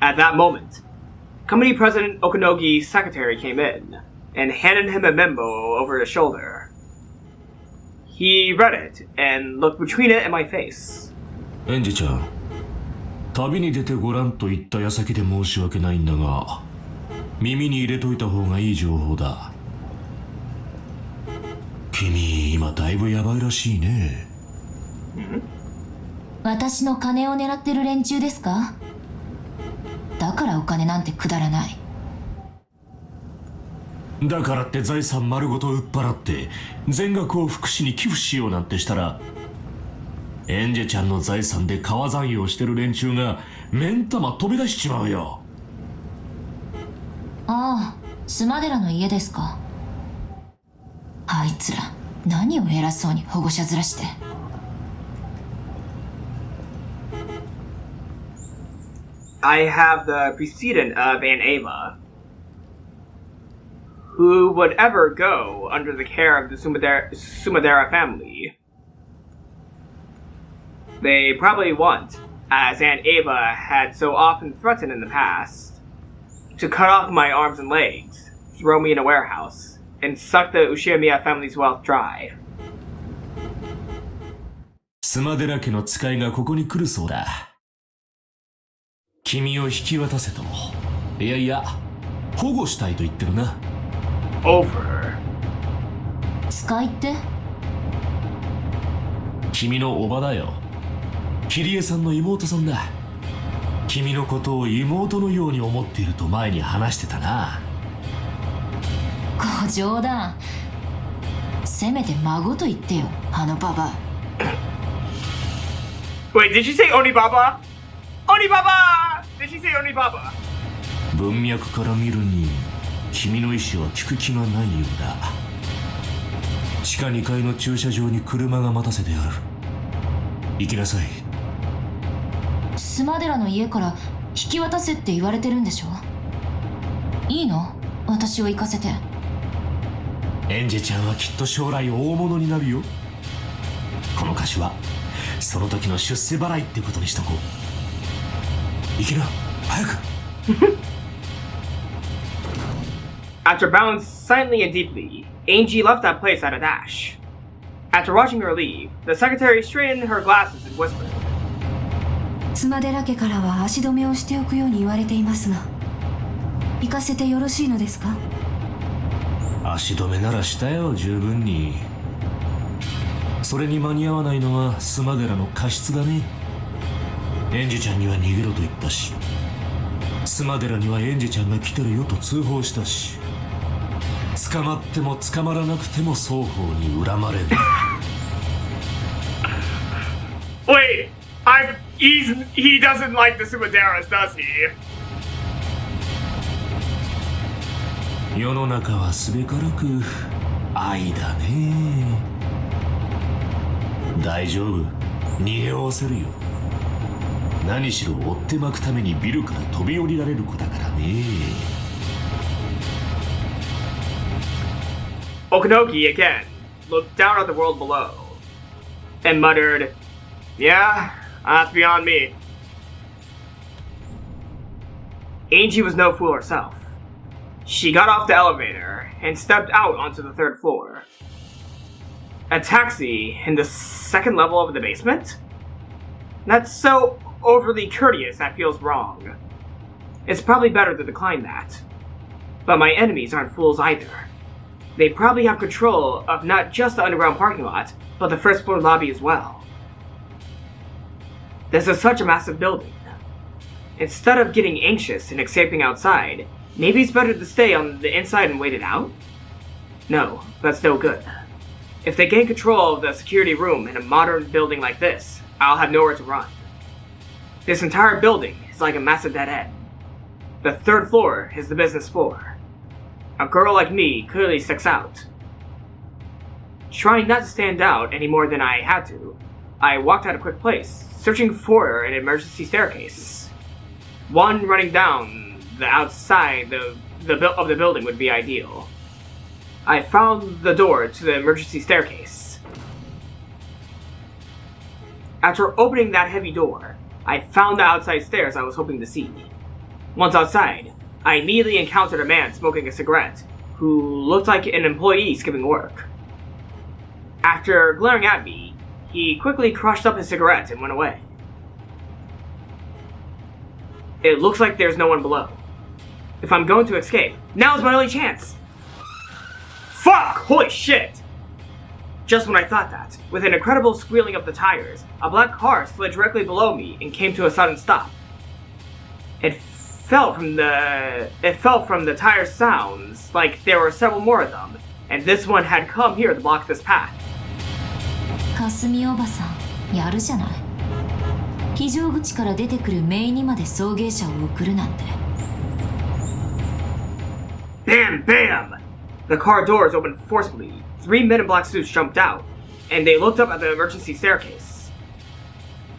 At that moment, company president Okonogi's secretary came in and handed him a memo over his shoulder. He read it and looked between it and my face. Angeちゃん、旅に出てごらんと言った矢先で申し訳ないんだが、耳に入れといた方がいい情報だ。君、今だいぶやばいらしいね。私の金を狙ってる連中ですか？だからお金なんてくだらない。だからって財産丸ごと売っ払って全額を福祉に寄付しようなんてしたら、エンジェちゃんの財産で川残用してる連中が目ん玉飛び出しちまうよ。ああ、スマデラの家ですか。あいつら何を偉そうに保護者面して。I have the precedent of Aunt Ava. Who would ever go under the care of the Sumadera family? They probably want, as Aunt Ava had so often threatened in the past, to cut off my arms and legs, throw me in a warehouse, and suck the Ushiromiya family's wealth dry. スマデラ家の使いがここに来るそうだ。君を引き渡せと。いやいや、保護したいと言ってるな。Over. 使いって？君のおばだよ。キリエさんの妹さんだ。君のことを妹のように思っていると前に話してたな。ご冗談。せめて孫と言ってよ、あのババア。Wait, did she say Onibaba? Onibaba! Did she say Onibaba? 文脈から見るに君の意思は聞く気がないようだ。地下2階の駐車場に車が待たせてある。行きなさい。スマデラの家から引き渡せって言われてるんでしょ？いいの？私を行かせて。エンジェちゃんはきっと将来大物になるよ。この貸しはその時の出世払いってことにしとこう。行きな、早く。After bowing silently and deeply, Ange left that place at a dash. After watching her leave, the secretary straightened her glasses and whispered, スマデラ家からは足止めをしておくように言われていますが、行かせてよろしいのですか？足止めならしたよ、十分に。それに間に合わないのはスマデラの過失だね。エンジェちゃんには逃げろと言ったし、スマデラにはエンジェちゃんが来てるよと通報したし、捕まっても捕まらなくても双方に恨まれる。Wait, he doesn't like the Sumaderas, does he? 世の中はすべからく愛だね。大丈夫、逃げおせるよ。何しろ追ってまくためにビルから飛び降りられる子だからね。Okonogi again looked down at the world below and muttered, "Yeah, that's beyond me." Ange was no fool herself. She got off the elevator and stepped out onto the third floor. A taxi in the second level of the basement? That's so overly courteous that feels wrong. It's probably better to decline that. But my enemies aren't fools either. They probably have control of not just the underground parking lot, but the first floor lobby as well. This is such a massive building. Instead of getting anxious and escaping outside, maybe it's better to stay on the inside and wait it out? No, that's no good. If they gain control of the security room in a modern building like this, I'll have nowhere to run. This entire building is like a massive dead end. The third floor is the business floor. A girl like me clearly sticks out. Trying not to stand out any more than I had to, I walked at a quick pace, searching for an emergency staircase. One running down the outside of the building would be ideal. I found the door to the emergency staircase. After opening that heavy door, I found the outside stairs I was hoping to see. Once outside, I immediately encountered a man smoking a cigarette, who looked like an employee skipping work. After glaring at me, he quickly crushed up his cigarette and went away. It looks like there's no one below. If I'm going to escape, now's my only chance! Fuck! Holy shit! Just when I thought that, with an incredible squealing of the tires, a black car slid directly below me and came to a sudden stop. It fell from the tire sounds like there were several more of them, and this one had come here to block this path. かすみおばさん、やるじゃない。非常口から出てくるメイにまで送迎車を送るなんて。Bam! Bam! The car doors opened forcefully. 3 men in black suits jumped out, and they looked up at the emergency staircase.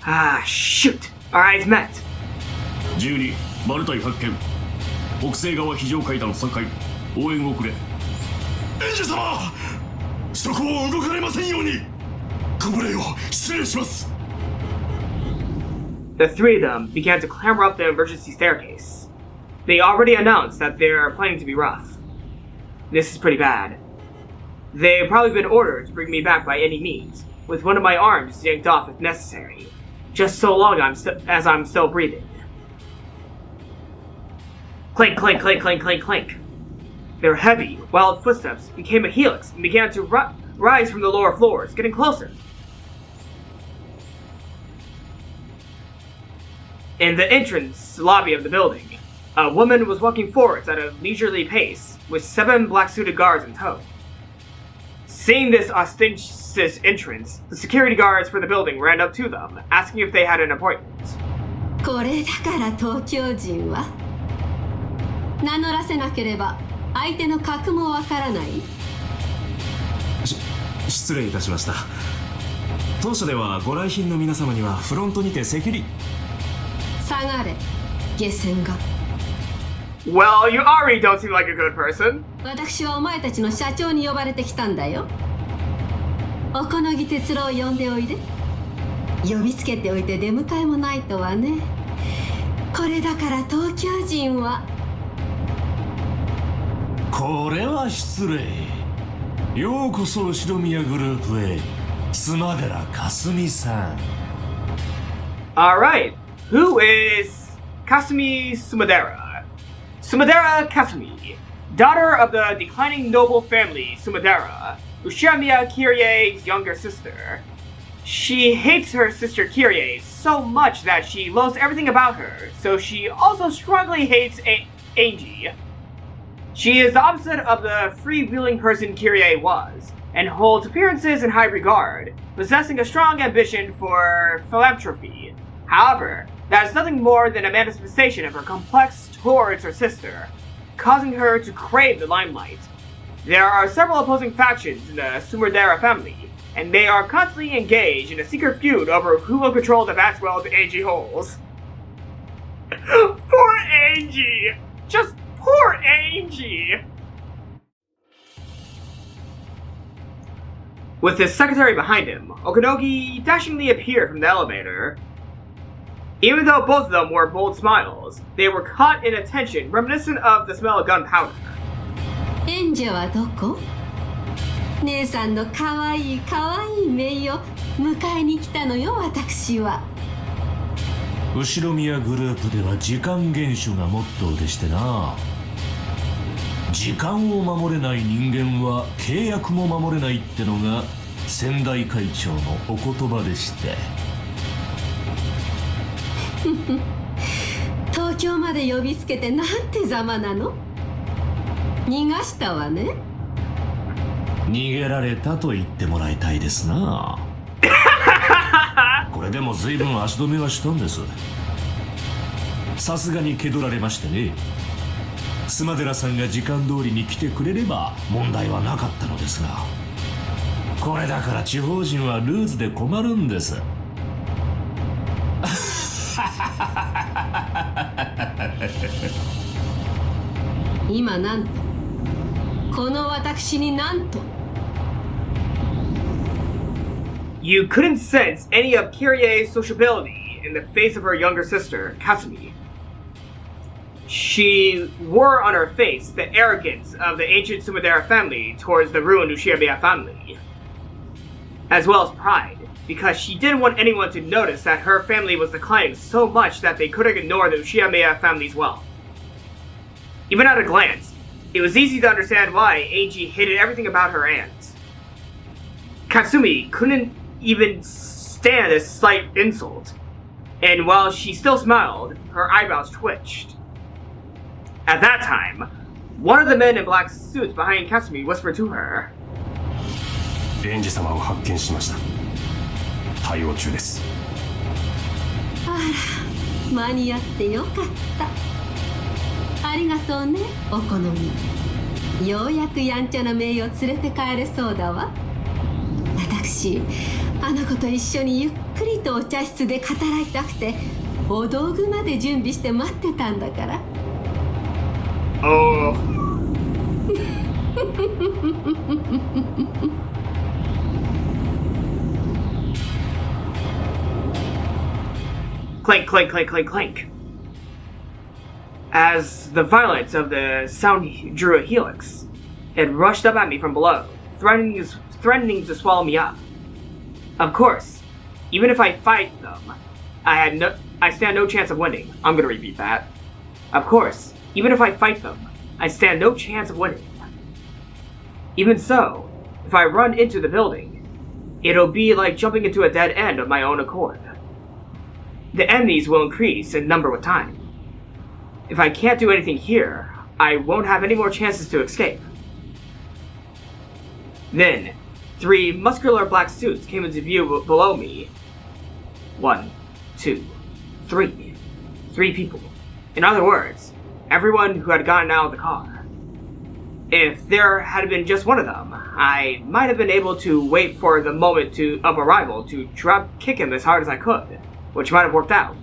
Ah, shoot! Our eyes met. 12マルタイ発見。北西側非常階段3階、応援をくれ。エンジェ様、そこを動かれませんように。ご無礼を失礼します。 The three of them began to clamber up the emergency staircase. They already announced that they're planning to be rough. This is pretty bad. They've probably been ordered to bring me back by any means, with one of my arms yanked off if necessary, just so long as I'm still breathing. Clink, clink, clink, clink, clink, clink. Their heavy, wild footsteps became a helix and began to rise from the lower floors, getting closer. In the entrance lobby of the building, a woman was walking forwards at a leisurely pace, with 7 black-suited guards in tow. Seeing this ostentatious entrance, the security guards for the building ran up to them, asking if they had an appointment. これだから東京人は名乗らせなければ相手の格もわからない。失礼いたしました。当社ではご来賓の皆様にはフロントにてセキュリ。下がれ、下船が。Well, you already don't seem like a good person. 私はお前たちの社長に呼ばれてきたんだよ。おこのぎ哲郎を呼んでおいで。呼びつけておいて出迎えもないとはね。これだから東京人は。これは失礼。ようこそ後宮グループへ。妻寺かすみさん。Alright, who is Kasumi Sumadera? Sumadera Kasumi, daughter of the declining noble family Sumadera, Ushiromiya Kirie's younger sister. She hates her sister Kirie so much that she loathes everything about her, so she also strongly hates Ange. She is the opposite of the freewheeling person Kirie was, and holds appearances in high regard, possessing a strong ambition for philanthropy. However, that is nothing more than a manifestation of her complex towards her sister, causing her to crave the limelight. There are several opposing factions in the Sumadera family, and they are constantly engaged in a secret feud over who will control the vast wealth Ange holds. Poor Ange! Just poor Ange! With his secretary behind him, Okonogi dashingly appeared from the elevator. Even though both of them wore bold smiles, they were caught in a tension reminiscent of the smell of gunpowder. エンジェはどこ？姉さんのかわいいかわいい姪を迎えに来たのよ、私は。後宮グループでは時間厳守がモットーでしてな。時間を守れない人間は契約も守れないってのが先代会長のお言葉でして。東京まで呼びつけてなんてざまなの？逃がしたわね。逃げられたと言ってもらいたいですな。これでも随分足止めはしたんです。さすがに蹴取られましてね。妻寺さんが時間通りに来てくれれば問題はなかったのですが、これだから地方人はルーズで困るんです。今なんとこの私になんと You couldn't sense any of Kirie's sociability in the face of her younger sister, Kasumi. She wore on her face the arrogance of the ancient Sumadera family towards the ruined Ushiromiya family, as well as pride, because she didn't want anyone to notice that her family was declining so much that they couldn't ignore the Ushiromiya family's wealth. Even at a glance, it was easy to understand why Ange hated everything about her aunt. Kasumi couldn't even stand a slight insult, and while she still smiled, her eyebrows twitched. At that time, one of the men in black suits behind Kasumi whispered to her, エンジ様を発見しました。対応中です。あら、間に合ってよかった。ありがとうね、お好み。ようやくやんちゃな姪を連れて帰れそうだわ。私、あの子と一緒にゆっくりとお茶室で語らいたくて、お道具まで準備して待ってたんだから。Oh. Clank, clank, clank, clank, clank. As the violence of the sound drew a helix, it rushed up at me from below, threatening to swallow me up. Of course, even if I fight them, I stand no chance of winning. I'm gonna repeat that. Of course, even if I fight them, I stand no chance of winning. Even so, if I run into the building, it'll be like jumping into a dead end of my own accord. The enemies will increase in number with time. If I can't do anything here, I won't have any more chances to escape. Then, 3 muscular black suits came into view below me. 1, 2, 3. 3 people. In other words, everyone who had gotten out of the car. If there had been just one of them, I might have been able to wait for the moment of arrival to kick him as hard as I could, which might have worked out.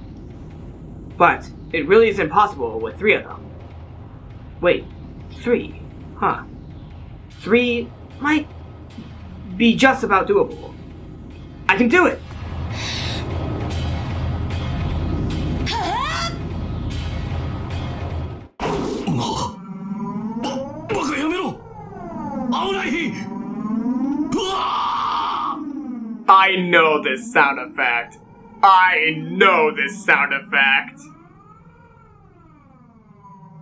But it really is impossible with 3 of them. Wait, 3? Huh. 3 might be just about doable. I can do it! I know this sound effect. I know this sound effect.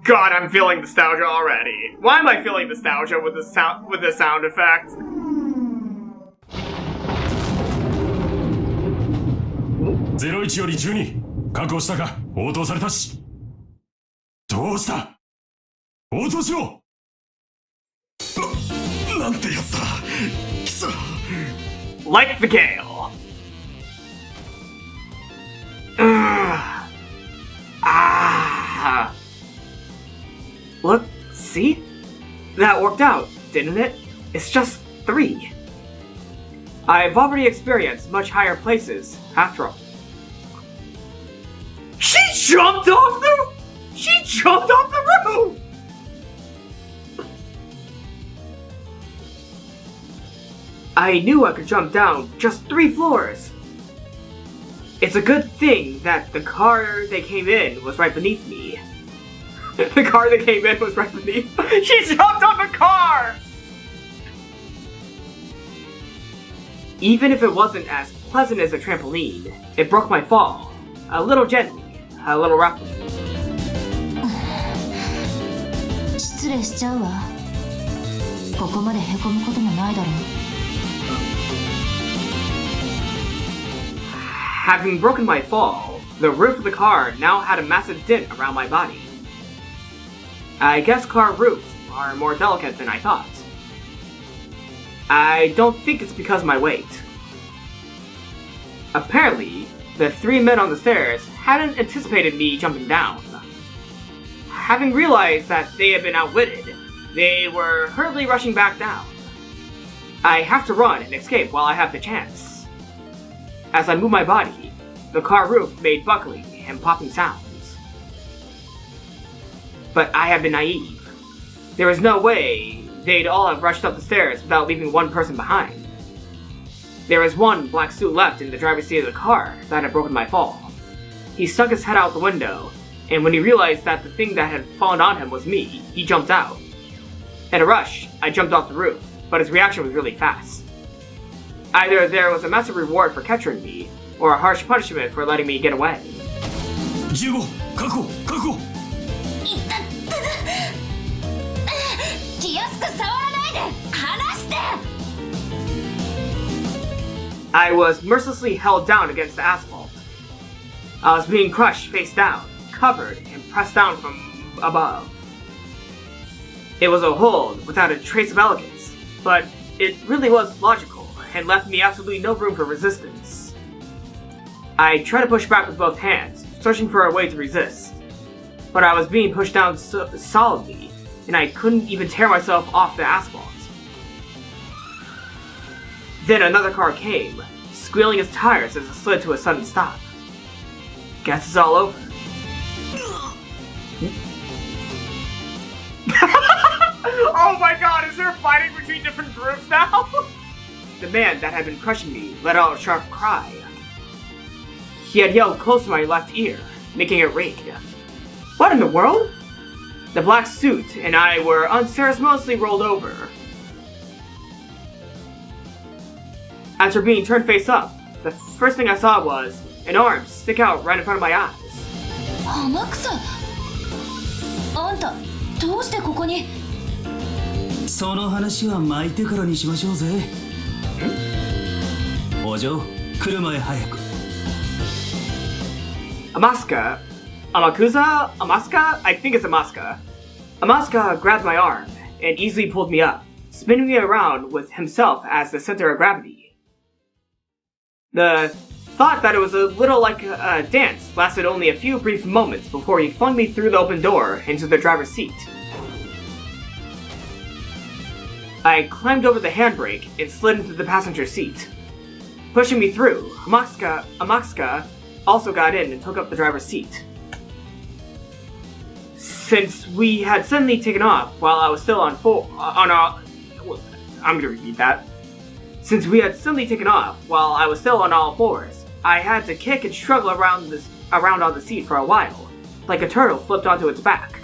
God, I'm feeling nostalgia already. Why am I feeling nostalgia with the sound effect? 01より12確保したか。応答されたし。どうした。応答しろ。なんてやつだ。貴様。 Like the gale. Look, see? That worked out, didn't it? It's just 3. I've already experienced much higher places, after all. She jumped off the roof! I knew I could jump down just 3 floors. It's a good thing that the car they came in was right beneath me. The car that came in was right beneath. She jumped on the car! Even if it wasn't as pleasant as a trampoline, it broke my fall. A little gently, a little roughly. 失礼しちゃうわ。ここまでへこむこともないだろう。 Having broken my fall, the roof of the car now had a massive dent around my body. I guess car roofs are more delicate than I thought. I don't think it's because of my weight. Apparently, the 3 men on the stairs hadn't anticipated me jumping down. Having realized that they had been outwitted, they were hurriedly rushing back down. I have to run and escape while I have the chance. As I moved my body, the car roof made buckling and popping sounds. But I had been naive. There was no way they'd all have rushed up the stairs without leaving one person behind. There was one black suit left in the driver's seat of the car that had broken my fall. He stuck his head out the window, and when he realized that the thing that had fallen on him was me, he jumped out. In a rush, I jumped off the roof, but his reaction was really fast. Either there was a massive reward for capturing me, or a harsh punishment for letting me get away. 15確保確保。気安く触らないで。離して。 I was mercilessly held down against the asphalt. I was being crushed face down, covered, and pressed down from above. It was a hold without a trace of elegance, but it really was logical, and left me absolutely no room for resistance. I tried to push back with both hands, searching for a way to resist. But I was being pushed down solidly, and I couldn't even tear myself off the asphalt. Then another car came, squealing its tires as it slid to a sudden stop. Guess it's all over. Oh my god, is there fighting between different groups now? The man that had been crushing me let out a sharp cry. He had yelled close to my left ear, making it ring. What in the world? The black suit and I were unceremoniously rolled over. After being turned face up, the first thing I saw was an arm stick out right in front of my eyes. 天草あんたどうしてここにその話は巻いてからにしましょうぜ。お嬢、車へ早く。Amaska? I think it's Amaska. Amaska grabbed my arm and easily pulled me up, spinning me around with himself as the center of gravity. The thought that it was a little like a dance lasted only a few brief moments before he flung me through the open door into the driver's seat. I climbed over the handbrake and slid into the passenger seat. Pushing me through, Amaska also got in and took up the driver's seat. Since we had suddenly taken off while I was still I'm gonna repeat that. Since we had suddenly taken off while I was still on all fours, I had to kick and struggle around on the seat for a while, like a turtle flipped onto its back.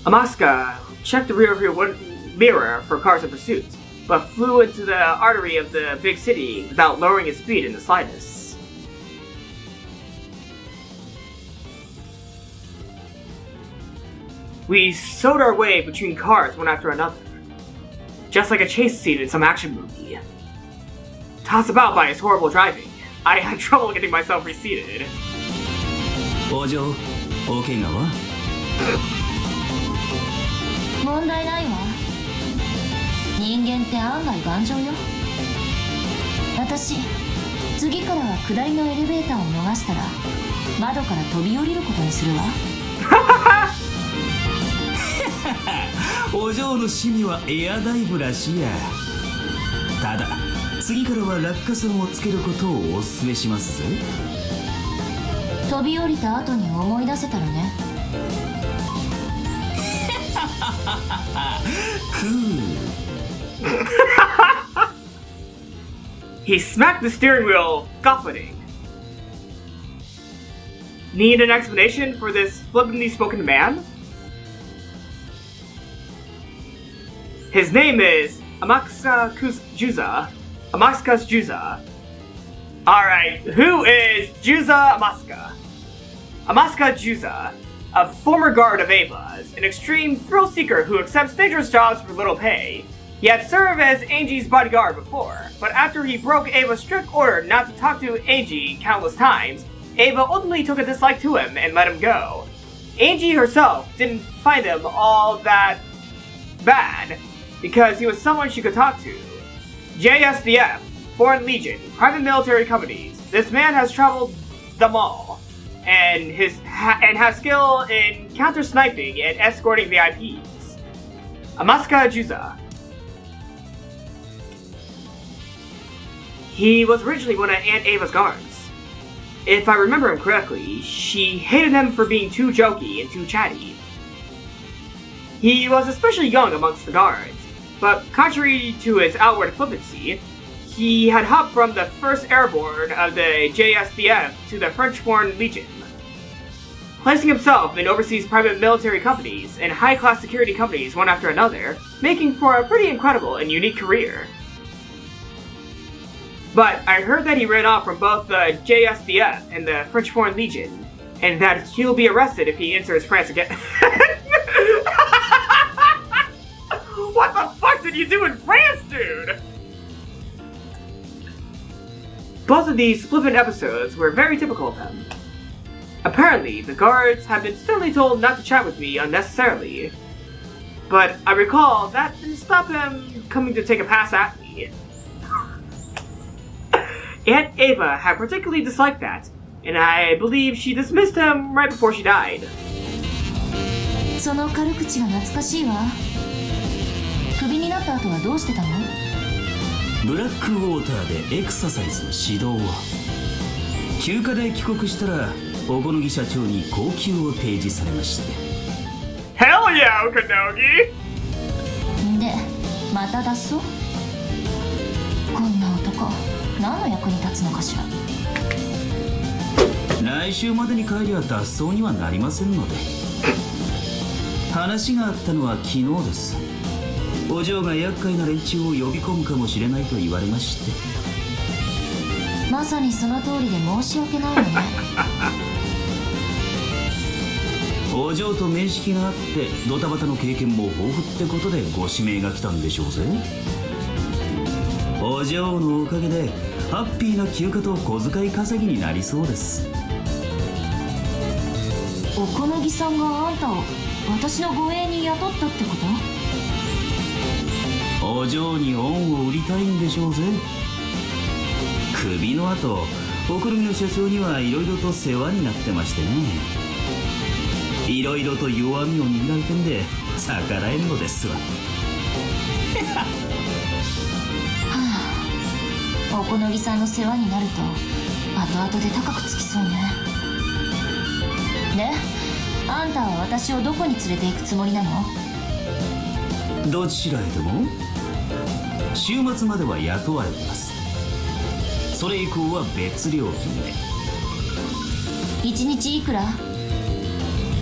Amaska checked the rearview mirror for cars in pursuit, but flew into the artery of the big city without lowering its speed in the slightest. We sewed our way between cars one after another, just like a chase scene in some action movie. Tossed about by his horrible driving, I had trouble getting myself reseated. お嬢、お怪我は？問題ないわ。人間って案外頑丈よ。私、次からは下りのエレベーターを逃したら窓から飛び降りることにするわ。お嬢の趣味はエアダイブらしいや。ただ次からは落下傘をつけることをお勧めしますぜ。飛び降りた後に思い出せたらね。He smacked the steering wheel, gobletting. Need an explanation for this flippantly spoken man? His name is Amaska's Juza. Alright, who is Juza Amaska? Amaska Juza, a former guard of Ava's, an extreme thrill seeker who accepts dangerous jobs for little pay. He had served as Ange's bodyguard before, but after he broke Ava's strict order not to talk to Ange countless times, Ava ultimately took a dislike to him and let him go. Ange herself didn't find him all that bad, because he was someone she could talk to. JSDF, Foreign Legion, private military companies. This man has traveled them all, and has skill in counter-sniping and escorting VIPs. Amaska Juza. He was originally one of Aunt Ava's guards. If I remember him correctly, she hated him for being too jokey and too chatty. He was especially young amongst the guards, but contrary to his outward flippancy, he had hopped from the 1st Airborne of the JSDF to the French Foreign Legion, placing himself in overseas private military companies and high-class security companies one after another, making for a pretty incredible and unique career. But I heard that he ran off from both the JSDF and the French Foreign Legion, and that he'll be arrested if he enters France again. What the fuck did you do in France, dude? Both of these flippant episodes were very typical of him. Apparently, the guards had been sternly told not to chat with me unnecessarily, but I recall that didn't stop him coming to take a pass at me. Aunt Ava had particularly disliked that, and I believe she dismissed him right before she died. その軽口が懐かしいわ。クビになった後はどうしてたの？ブラックウォーターでエクササイズの指導を。休暇で帰国したら小此木社長に高給を提示されまして。 Hell yeah, Okonogi! でまた脱走？こんな男何の役に立つのかしら。来週までに帰りゃ脱走にはなりませんので。話があったのは昨日です。お嬢が厄介な連中を呼び込むかもしれないと言われまして。まさにその通りで申し訳ないわね。お嬢と面識があってドタバタの経験も豊富ってことでご指名が来たんでしょうぜ。お嬢のおかげでハッピーな休暇と小遣い稼ぎになりそうです。小此木さんがあんたを私の護衛に雇ったってこと？お嬢に恩を売りたいんでしょうぜ。首の後お好みの社長にはいろいろと世話になってましてね。いろいろと弱みを握られてんで逆らえんのですわ。はあ、小此木さんの世話になると後々で高くつきそうね。であんたは私をどこに連れて行くつもりなの？どちらへでも。週末までは雇われてます。それ以降は別料金で。1日いくら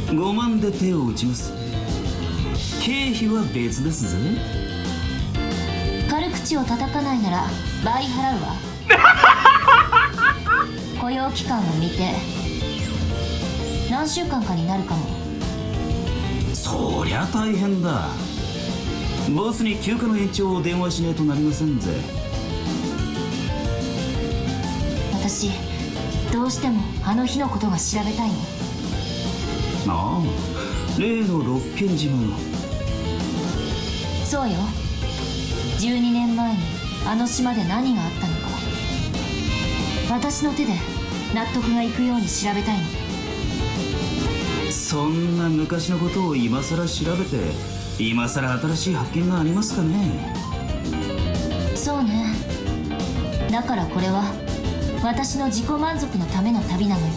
5万で手を打ちます。経費は別ですぜ。軽口を叩かないなら倍払うわ。雇用期間を見て何週間かになるかも。そりゃ大変だ。ボスに休暇の延長を電話しねえとなりませんぜ。私どうしてもあの日のことが調べたいの。ああ、例の六軒島の。そうよ、12年前にあの島で何があったのか私の手で納得がいくように調べたいの。そんな昔のことを今さら調べて今さら新しい発見がありますかね。そうね。だからこれは私の自己満足のための旅なのよ。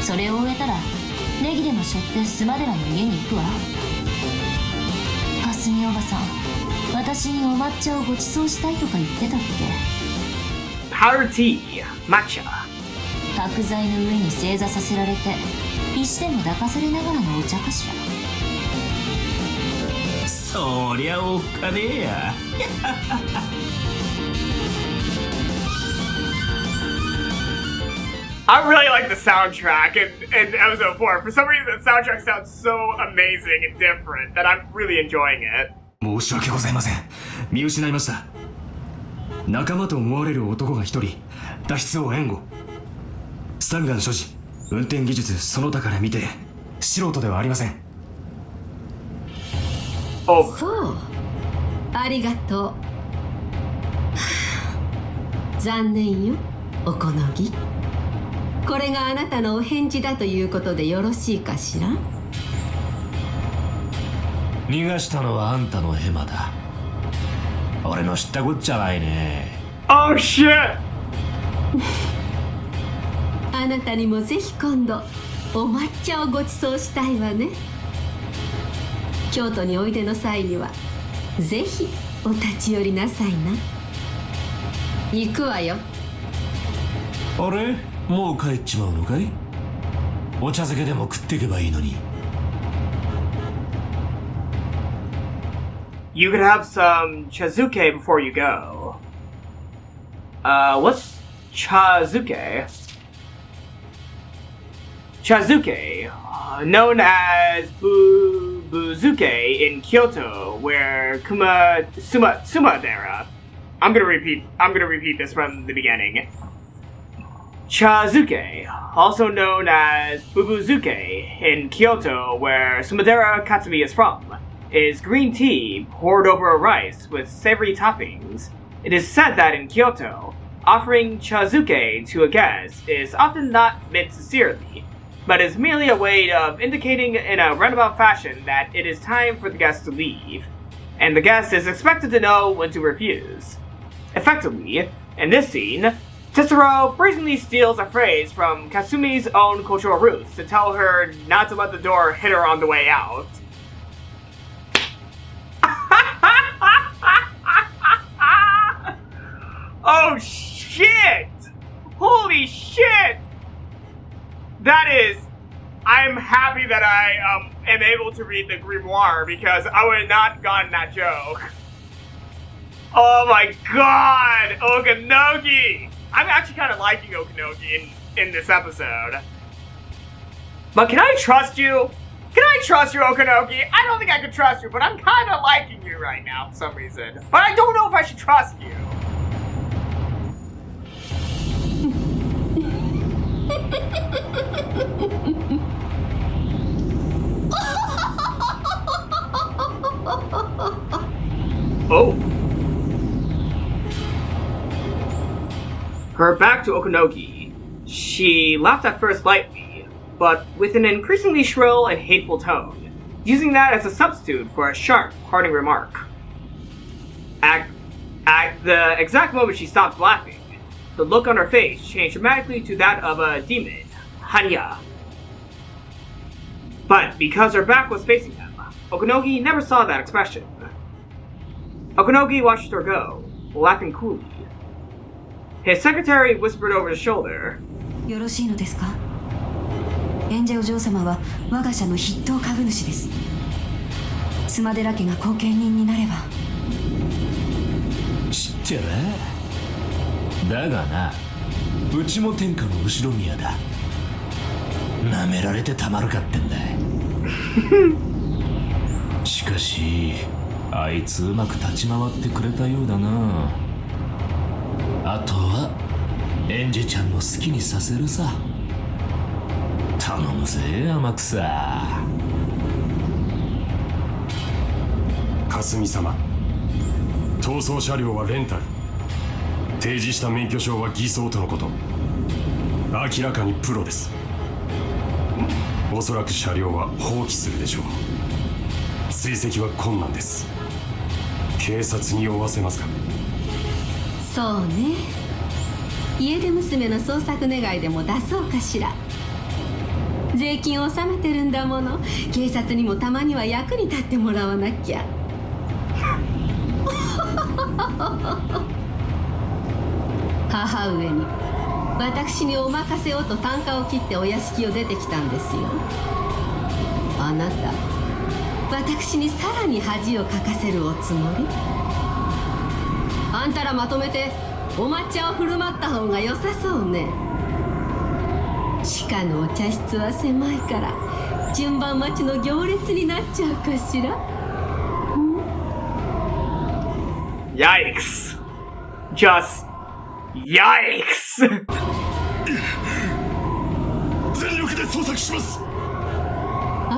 それを終えたらネギでも背負ってスマデラの家に行くわ。かすみおばさん、私にお抹茶をご馳走したいとか言ってたっけ？ Powder tea, matcha. 角材の上に正座させられて石でも抱かされながらのお茶かしら。そりゃおっかねえや。I really like the soundtrack in episode 4. For some reason, the soundtrack sounds so amazing and different that I'm really enjoying it. 申し訳ございません。見失いました。仲間と思われる男が一人脱出を援護。スタンガン所持、運転技術その他から見て素人ではありません。Oh. そう、ありがとう。はあ、残念よ、おこのぎ。これがあなたのお返事だということでよろしいかしら。逃がしたのはあんたのヘマだ。俺の知ったこっちゃないね。 Oh shit! あなたにもぜひ今度お抹茶をご馳走したいわね。京都においでの際にはぜひお立ち寄りなさいな。行くわよ。あれ、もう帰っちまうのかい？お茶漬けでも食っていけばいいのに。You could have some chazuke before you go. What's chazuke? Chazuke, known as buzuke in Kyoto, where Sumadera. I'm gonna repeat this from the beginning. Chazuke, also known as bubuzuke in Kyoto, where Sumadera Katsumi is from, is green tea poured over rice with savory toppings. It is said that in Kyoto, offering chazuke to a guest is often not meant sincerely, but is merely a way of indicating in a roundabout fashion that it is time for the guest to leave, and the guest is expected to know when to refuse. Effectively, in this scene, Tetsuro brazenly steals a phrase from Kasumi's own cultural roots to tell her not to let the door hit her on the way out. Oh shit! Holy shit! That is... I'm happy that I am able to read the grimoire because I would have not gotten that joke. Oh my god! Okonogi! I'm actually kind of liking Okonogi in this episode. But can I trust you? Can I trust you, Okonogi? I don't think I can trust you, but I'm kind of liking you right now for some reason. But I don't know if I should trust you. Oh. Her back to Okonogi. She laughed at first lightly, but with an increasingly shrill and hateful tone, using that as a substitute for a sharp, parting remark. At the exact moment she stopped laughing, the look on her face changed dramatically to that of a demon, Hanya. But because her back was facing him, Okonogi never saw that expression. Okonogi watched her go, laughing coolly. His secretary whispered over his shoulder. よろしいのですか？エンジェお嬢様は我が社の筆頭株主です。スマデラ家が後見人になれば。知ってる？だがな、うちも天下の後ろ宮だ。舐められてたまるかってんだ。しかし、あいつうまく立ち回ってくれたようだな。あとはエンジェちゃんの好きにさせるさ。頼むぜ、天草。霞様、逃走車両はレンタル、提示した免許証は偽装とのこと。明らかにプロです。おそらく車両は放棄するでしょう。追跡は困難です。警察に追わせますか？そうね。家出娘の捜索願いでも出そうかしら。税金を納めてるんだもの。警察にもたまには役に立ってもらわなきゃ。母上に私にお任せをと啖呵を切ってお屋敷を出てきたんですよ。あなた、私にさらに恥をかかせるおつもり？あんたらまとめてお抹茶を振る舞った方が良さそうね。地下のお茶室は狭いから順番待ちの行列になっちゃうかしら。Yikes. Just yikes. 全力で捜索します。あ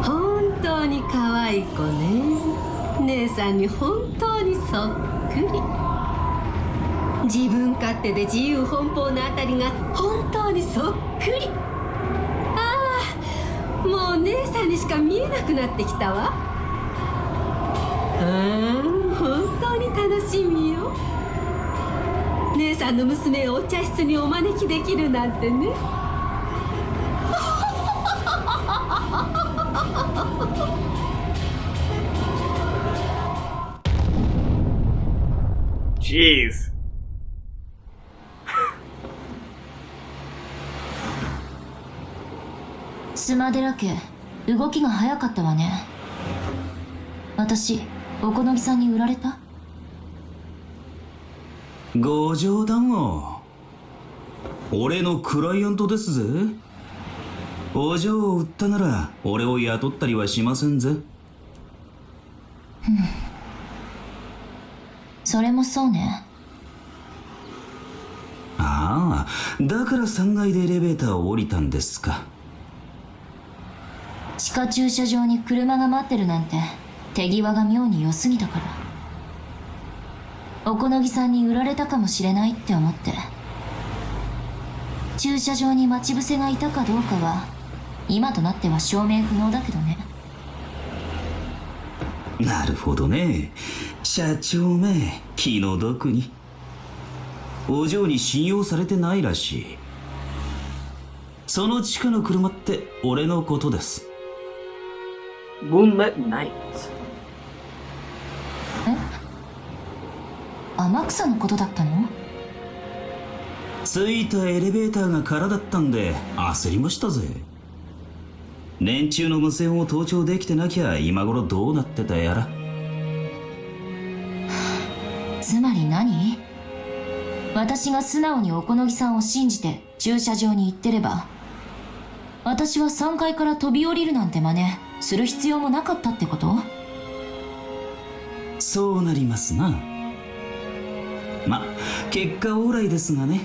あ、本当に可愛い子ね。姉さんに本当にそっくり。自分勝手で自由奔放なあたりが本当にそっくり。ああ、もう姉さんにしか見えなくなってきたわ。本当に楽しみよ。姉さんの娘をお茶室にお招きできるなんてね。Jeez. スマデラ家、動きが早かったわね。私、おこのぎさんに売られた？ご冗談を。俺のクライアントですぜ。お嬢を売ったなら俺を雇ったりはしませんぜ。それもそうね。ああ、だから3階でエレベーターを降りたんですか。地下駐車場に車が待ってるなんて手際が妙に良すぎたから、おこのぎさんに売られたかもしれないって思って。駐車場に待ち伏せがいたかどうかは今となっては証明不能だけどね。なるほどね。社長め、気の毒に。お嬢に信用されてないらしい。その地下の車って俺のことです。Moonlit Night. 天草のことだったの？着いたエレベーターが空だったんで焦りましたぜ。連中の無線を盗聴できてなきゃ今頃どうなってたやら。つまり何？私が素直に小此木さんを信じて駐車場に行ってれば、私は3階から飛び降りるなんて真似する必要もなかったってこと？そうなりますな。ま、結果オーライですがね。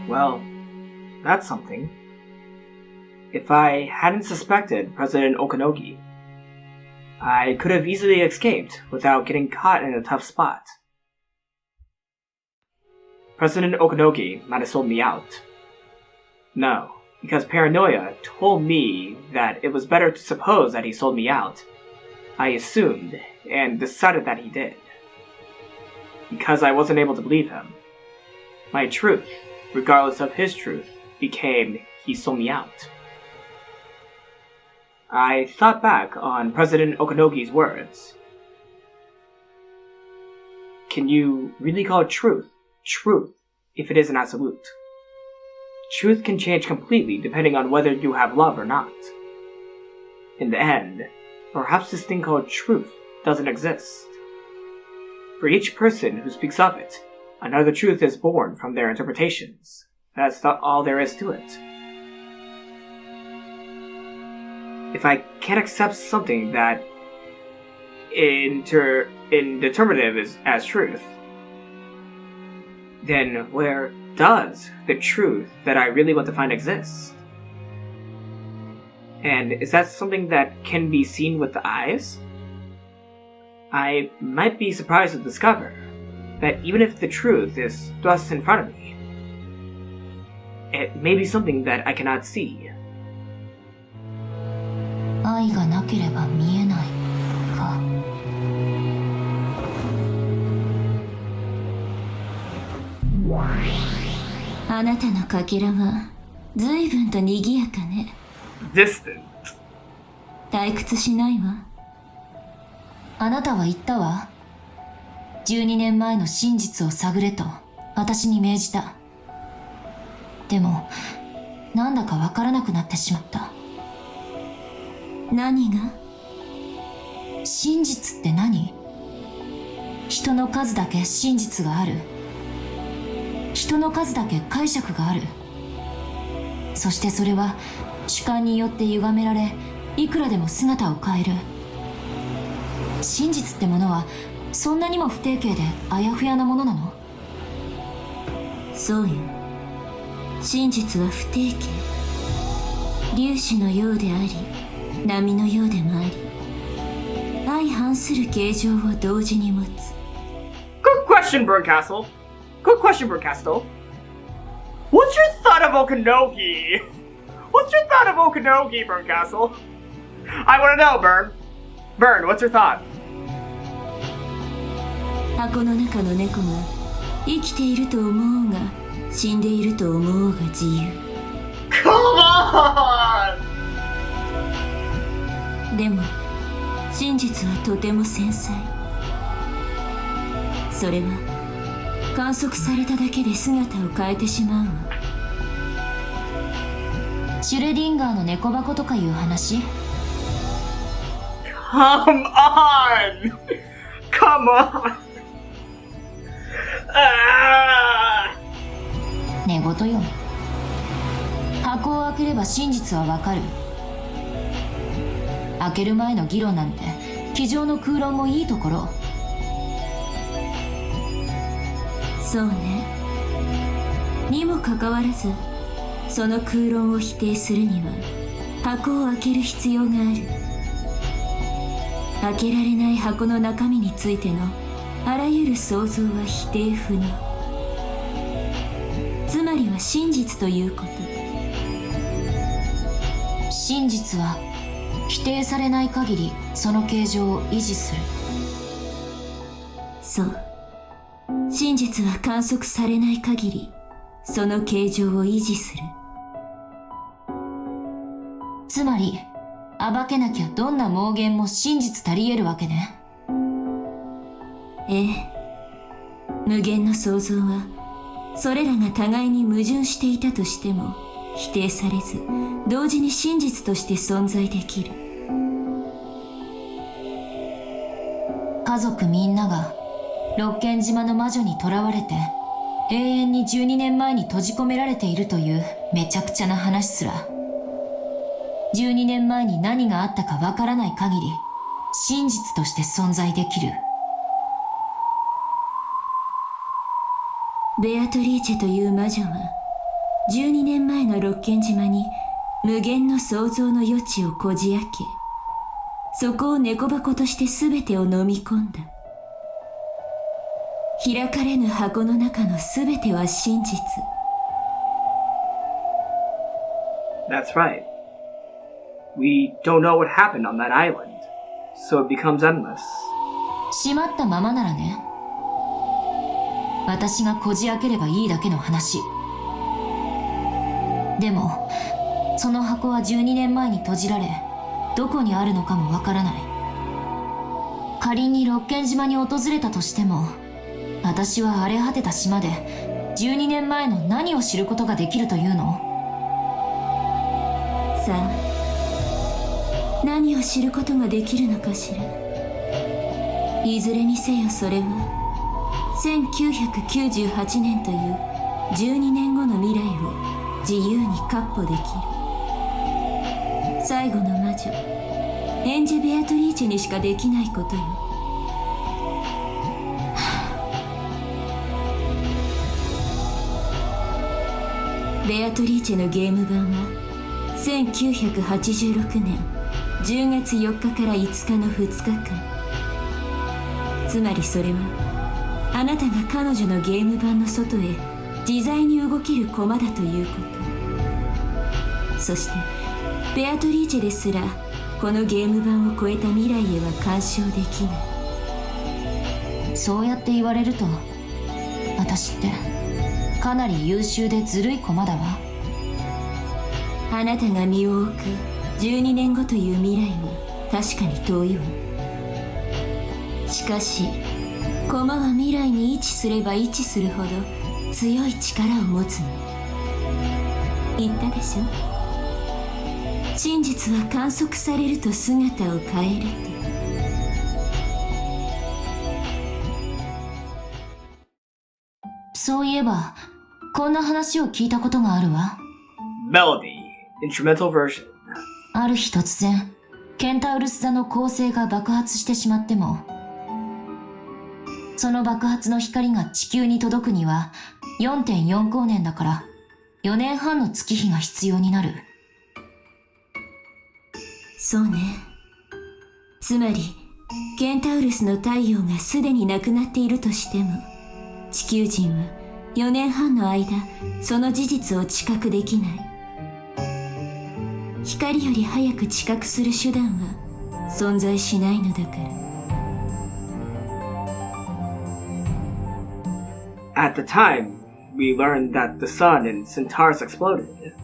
Well, that's something. If I hadn't suspected President Okonogi, I could have easily escaped without getting caught in a tough spot. President Okonogi might have sold me out. No, because paranoia told me that it was better to suppose that he sold me out. I assumed and decided that he did. Because I wasn't able to believe him. My truth, regardless of his truth, became he sold me out. I thought back on President Okonogi's words. Can you really call truth if it isn't absolute? Truth can change completely depending on whether you have love or not. In the end, perhaps this thing called truth doesn't exist. For each person who speaks of it, another truth is born from their interpretations. That's not all there is to it. If I can't accept something that indeterminative is as truth, then where does the truth that I really want to find exist? And is that something that can be seen with the eyes? I might be surprised to discover that even if the truth is thrust in front of me, it may be something that I cannot see. 愛がなければ見えないか。あなたのかけらは随分と賑やかね。Distant. 退屈しないわ。あなたは言ったわ。12年前の真実を探れと私に命じた。でもなんだかわからなくなってしまった。何が？真実って何？人の数だけ真実がある。人の数だけ解釈がある。そしてそれは主観によって歪められ、いくらでも姿を変える。真実ってものはそんなにも不定形であやふやなものなの？そうよ。真実は不定形。粒子のようであり、波のようでもあり、相反する形状を同時に持つ。Good question, Bernkastel. Good question, Bernkastel. What's your thought of Okonogi? What's your thought of Okonogi, Bernkastel? I want to know, Bern. Bern, what's your thought? 箱の中の猫が生きていると思おうが死んでいると思おうが自由。Come on! でも真実はとても繊細。それは観測されただけで姿を変えてしまうわ。シュレディンガーの猫箱とかいう話？ Come on! Come on! 寝言よ。箱を開ければ真実はわかる。開ける前の議論なんて机上の空論もいいところ。そうね。にもかかわらずその空論を否定するには箱を開ける必要がある。開けられない箱の中身についてのあらゆる想像は否定不能。つまりは真実ということ。真実は否定されない限りその形状を維持する。そう。真実は観測されない限りその形状を維持する。つまり暴けなきゃどんな妄言も真実たり得るわけね。ええ。無限の創造はそれらが互いに矛盾していたとしても否定されず同時に真実として存在できる。家族みんなが六軒島の魔女に囚われて永遠に12年前に閉じ込められているというめちゃくちゃな話すら、12年前に何があったかわからない限り真実として存在できる。ベアトリーチェという魔女は12年前の六軒島に無限の創造の余地をこじ開け、そこを猫箱として全てを飲み込んだ。開かれぬ箱の中の全ては真実。 That's right. We don't know what happened on that island, so it becomes endless. 閉まったままならね。私がこじ開ければいいだけの話。でもその箱は12年前に閉じられ、どこにあるのかもわからない。仮に六軒島に訪れたとしても、私は荒れ果てた島で12年前の何を知ることができるというの？さあ、何を知ることができるのかしら。いずれにせよそれは1998年という12年後の未来を自由に闊歩できる。最後の魔女エンジェ・ベアトリーチェにしかできないことよ。ベアトリーチェのゲーム版は1986年10月4日から5日の2日間。つまりそれはあなたが彼女のゲーム版の外へ自在に動ける駒だということ。そしてベアトリーチェですらこのゲーム版を超えた未来へは干渉できない。そうやって言われると、私ってかなり優秀でずるい駒だわ。あなたが身を置く12年後という未来は確かに遠いわ。しかし駒は未来に位置すれば位置するほど強い力を持つの。言ったでしょ。真実は観測されると姿を変えると。そういえばこんな話を聞いたことがあるわ。 Melody, instrumental version. ある日突然ケンタウルス座の恒星が爆発してしまっても、その爆発の光が地球に届くには 4.4 光年だから4年半の月日が必要になる。そうね。つまりケンタウルスの太陽がすでになくなっているとしても、地球人は4年半の間その事実を知覚できない。光より早く知覚する手段は存在しないのだから。At the time, we learned that the sun in Centaurus exploded.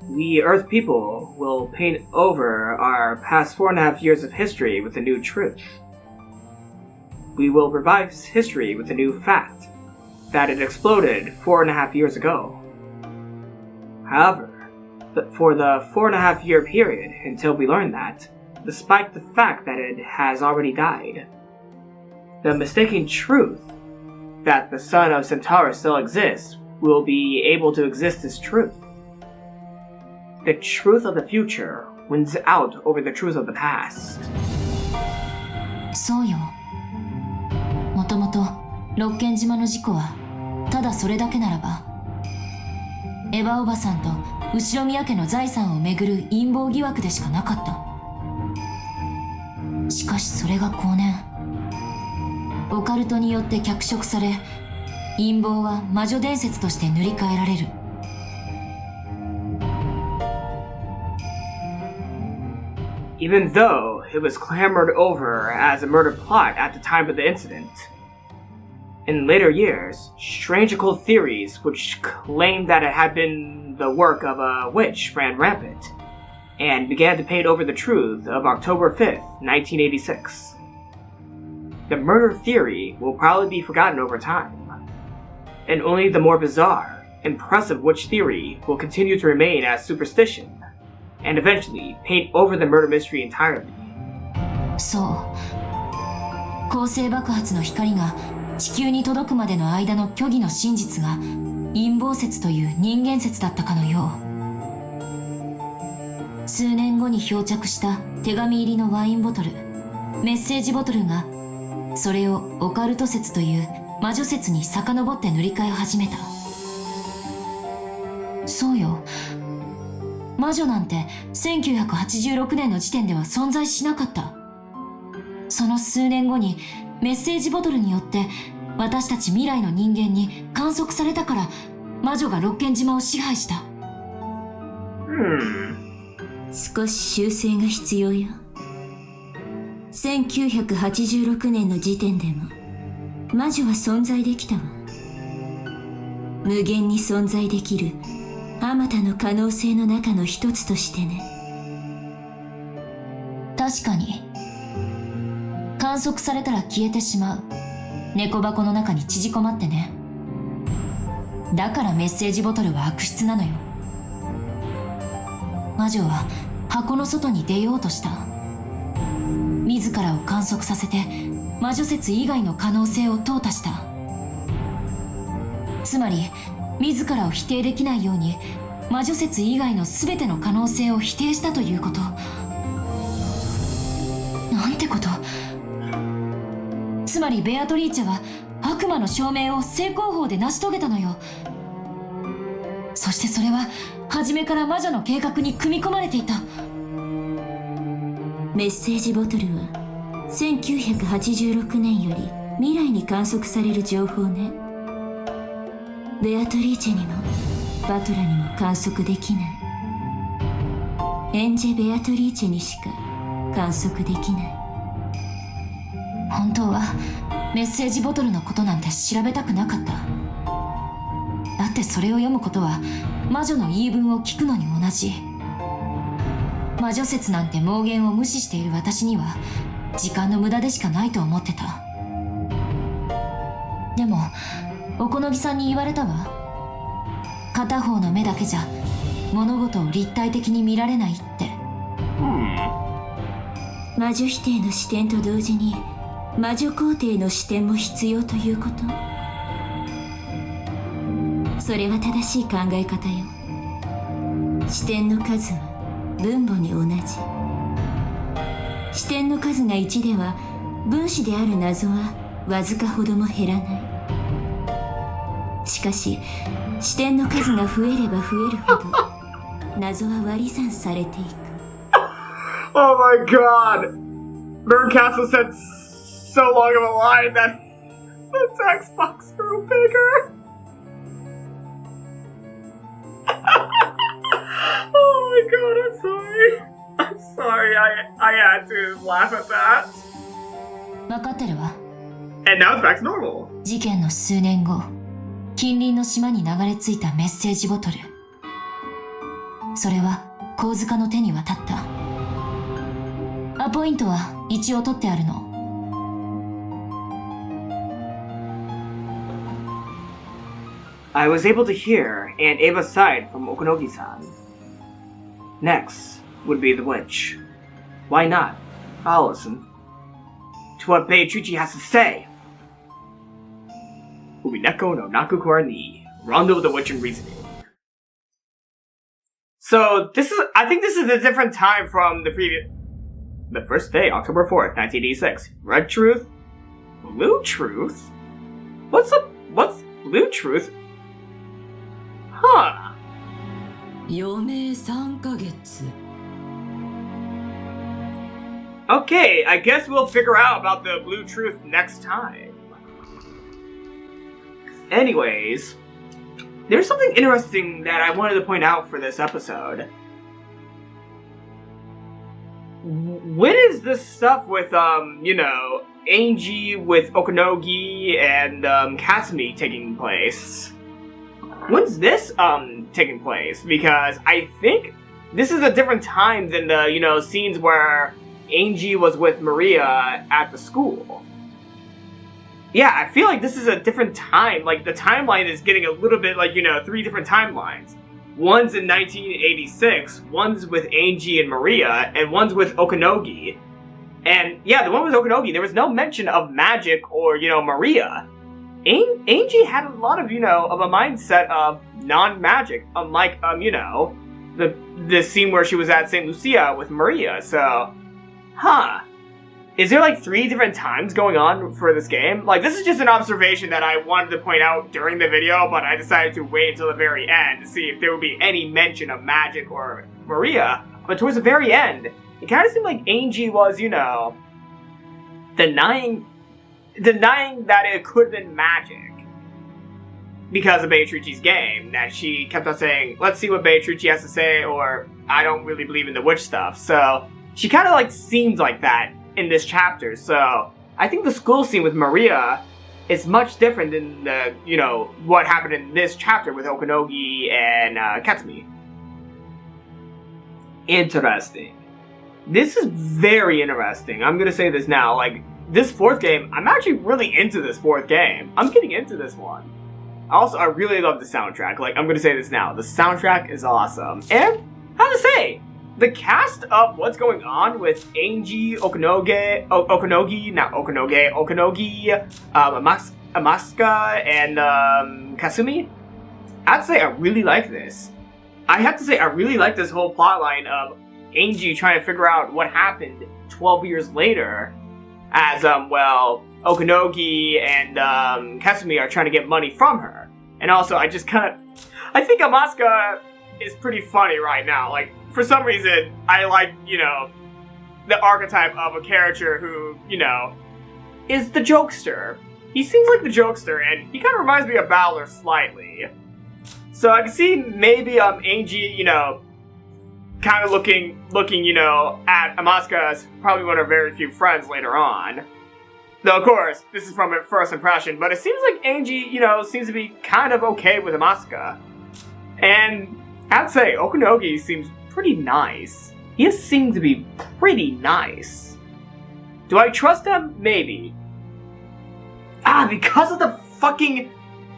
We Earth people will paint over our past 4.5 years of history with a new truth. We will revive history with a new fact, that it exploded 4.5 years ago. However, for the 4.5 year period until we learn that, despite the fact that it has already died, the mistaken truth that the sun of Centaurus still exists will be able to exist as truth. The truth of the future wins out over the truth of the past. そうよ。もともと六軒島の事故はただそれだけならば、エヴァおばさんと後宮家の財産をめぐる陰謀疑惑でしかなかった。しかしそれが後年オカルトによって脚色され、陰謀は魔女伝説として塗り替えられる。even though it was clamored over as a murder plot at the time of the incident. In later years, strange occult theories which claimed that it had been the work of a witch ran rampant, and began to paint over the truth of October 5th, 1986. The murder theory will probably be forgotten over time, and only the more bizarre, impressive witch theory will continue to remain as superstition, and eventually paint over the murder mystery entirely. そう。恒星爆発の光が地球に届くまでの間の虚偽の真実が陰謀説という人間説だったかのよう。数年後に漂着した手紙入りのワインボトル、メッセージボトルがそれをオカルト説という魔女説に遡って塗り替え始めた。そうよ。魔女なんて1986年の時点では存在しなかった。その数年後にメッセージボトルによって私たち未来の人間に観測されたから魔女が六軒島を支配した。少し修正が必要よ。1986年の時点でも魔女は存在できたわ。無限に存在できるあまたの可能性の中の一つとしてね。確かに観測されたら消えてしまう猫箱の中に縮こまってね。だからメッセージボトルは悪質なのよ。魔女は箱の外に出ようとした。自らを観測させて魔女説以外の可能性を淘汰した。つまり自らを否定できないように魔女説以外の全ての可能性を否定したということ。なんてこと。つまりベアトリーチェは悪魔の証明を正攻法で成し遂げたのよ。そしてそれは初めから魔女の計画に組み込まれていた。メッセージボトルは1986年より未来に観測される情報ね。ベアトリーチェにもバトラにも観測できない。エンジェ・ベアトリーチェにしか観測できない。本当はメッセージボトルのことなんて調べたくなかった。だってそれを読むことは魔女の言い分を聞くのに同じ。魔女説なんて妄言を無視している私には時間の無駄でしかないと思ってた。でもおこのぎさんに言われたわ。片方の目だけじゃ物事を立体的に見られないって。魔女否定の視点と同時に魔女肯定の視点も必要ということ。それは正しい考え方よ。視点の数は分母に同じ。視点の数が1では分子である謎はわずかほども減らない。しかし視点の数が増えれば増えるほど謎は割り算されていく。Oh my god! Bernkastel said so long of a line that the text box grew bigger. Oh my god, I'm sorry. I'm sorry, I had to laugh at that. 分かってるわ。 And now it's back to normal. 事件の数年後、近隣の島に流れ着いたメッセージボトル。それは神塚の手に渡った。アポイントは一応取ってあるの。I was able to hear Aunt Ava's side from Okonogi-san. Next would be the witch. Why not? I'll listen to what Beatrice has to say. Umineko no Nakukura ni Rondo of the Witch and Reasoning. So I think this is a different time from the first day, October 4th, 1986. Red Truth? Blue Truth? What's Blue Truth? Huh. 余命3ヶ月。 Okay, I guess we'll figure out about the Blue Truth next time. Anyways, there's something interesting that I wanted to point out for this episode. when is this stuff with, Ange with Okonogi and, Katsumi taking place? When's this, taking place? Because I think this is a different time than the, scenes where Ange was with Maria at the school. Yeah, I feel like this is a different time. Like, the timeline is getting a little bit like, 3 different timelines. One's in 1986, one's with Ange and Maria, and one's with Okonogi. And yeah, the one with Okonogi, there was no mention of magic or, Maria. Ange had a lot of, of a mindset of non-magic, unlike, the scene where she was at St. Lucia with Maria, so... Huh. Is there like 3 different times going on for this game? Like, this is just an observation that I wanted to point out during the video, but I decided to wait until the very end to see if there would be any mention of magic or Maria. But towards the very end, it kind of seemed like Ange was, denying that it could have been magic. Because of Beatrice's game, that she kept on saying, let's see what Beatrice has to say, or I don't really believe in the witch stuff. So, she kind of like seems like that in this chapter, so I think the school scene with Maria is much different than the, what happened in this chapter with Okonogi and Katsumi. Interesting. This is very interesting. I'm gonna say this now, like, this 4th game, I'm actually really into this 4th game. I'm getting into this one. Also, I really love the soundtrack. Like, I'm gonna say this now, the soundtrack is awesome. And, how to say, the cast of what's going on with Ange, Okonogi, Amaska, and Kasumi, I'd say I really like this. I have to say I really like this whole plotline of Ange trying to figure out what happened 12 years later, as Okonogi and Kasumi are trying to get money from her. And also, I think Amaska is pretty funny right now. Like, for some reason, I like, the archetype of a character who, is the jokester. He seems like the jokester, and he kind of reminds me of Bowler slightly. So I can see maybe Ange, kind of looking, at Amaska as probably one of her very few friends later on. Though, of course, this is from a first impression, but it seems like Ange, seems to be kind of okay with Amaska. And I'd say Okonogi seems pretty nice. He seems to be pretty nice. Do I trust him? Maybe. Because of the fucking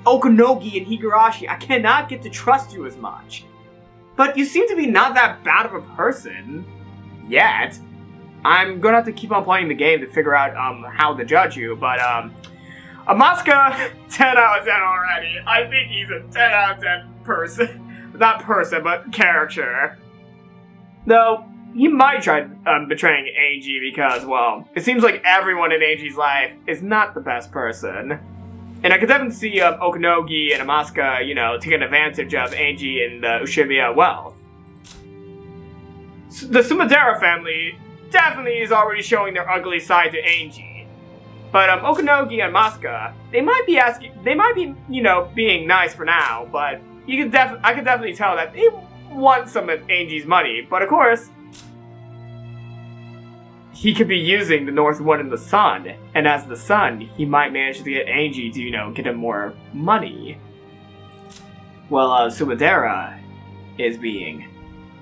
Okonogi and Higurashi, I cannot get to trust you as much. But you seem to be not that bad of a person. Yet. I'm gonna have to keep on playing the game to figure out how to judge you, but Amaska, 10 out of 10 already. I think he's a 10 out of 10 person. Not person, but character. Though, he might try betraying Ange because, well, it seems like everyone in Ange's life is not the best person. And I could definitely see Okonogi and Amaska, taking advantage of Ange and the Ushiromiya wealth. The Sumadera family definitely is already showing their ugly side to Ange. But Okonogi and Amaska, they might be, being nice for now, but I could definitely tell that they want some of Ange's money, but of course, he could be using the North One in the Sun, and as the Sun, he might manage to get Ange to, get him more money. Well, Sumadera is being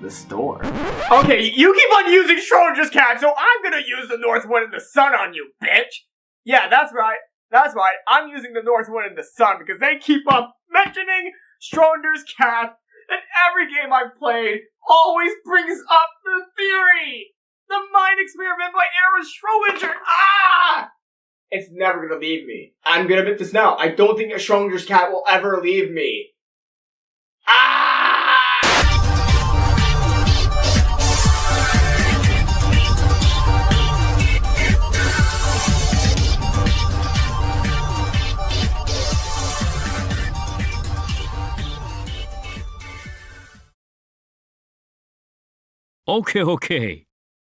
the store. Okay, you keep on using Schrodinger's cat, so I'm gonna use the North One in the Sun on you, bitch! Yeah, that's right. That's right. I'm using the North One in the Sun because they keep on mentioning Schrodinger's cat, and every game I've played always brings up the theory! The mind experiment by Errol Schrodinger! It's never gonna leave me. I'm gonna admit this now. I don't think that Schrodinger's cat will ever leave me. Okay.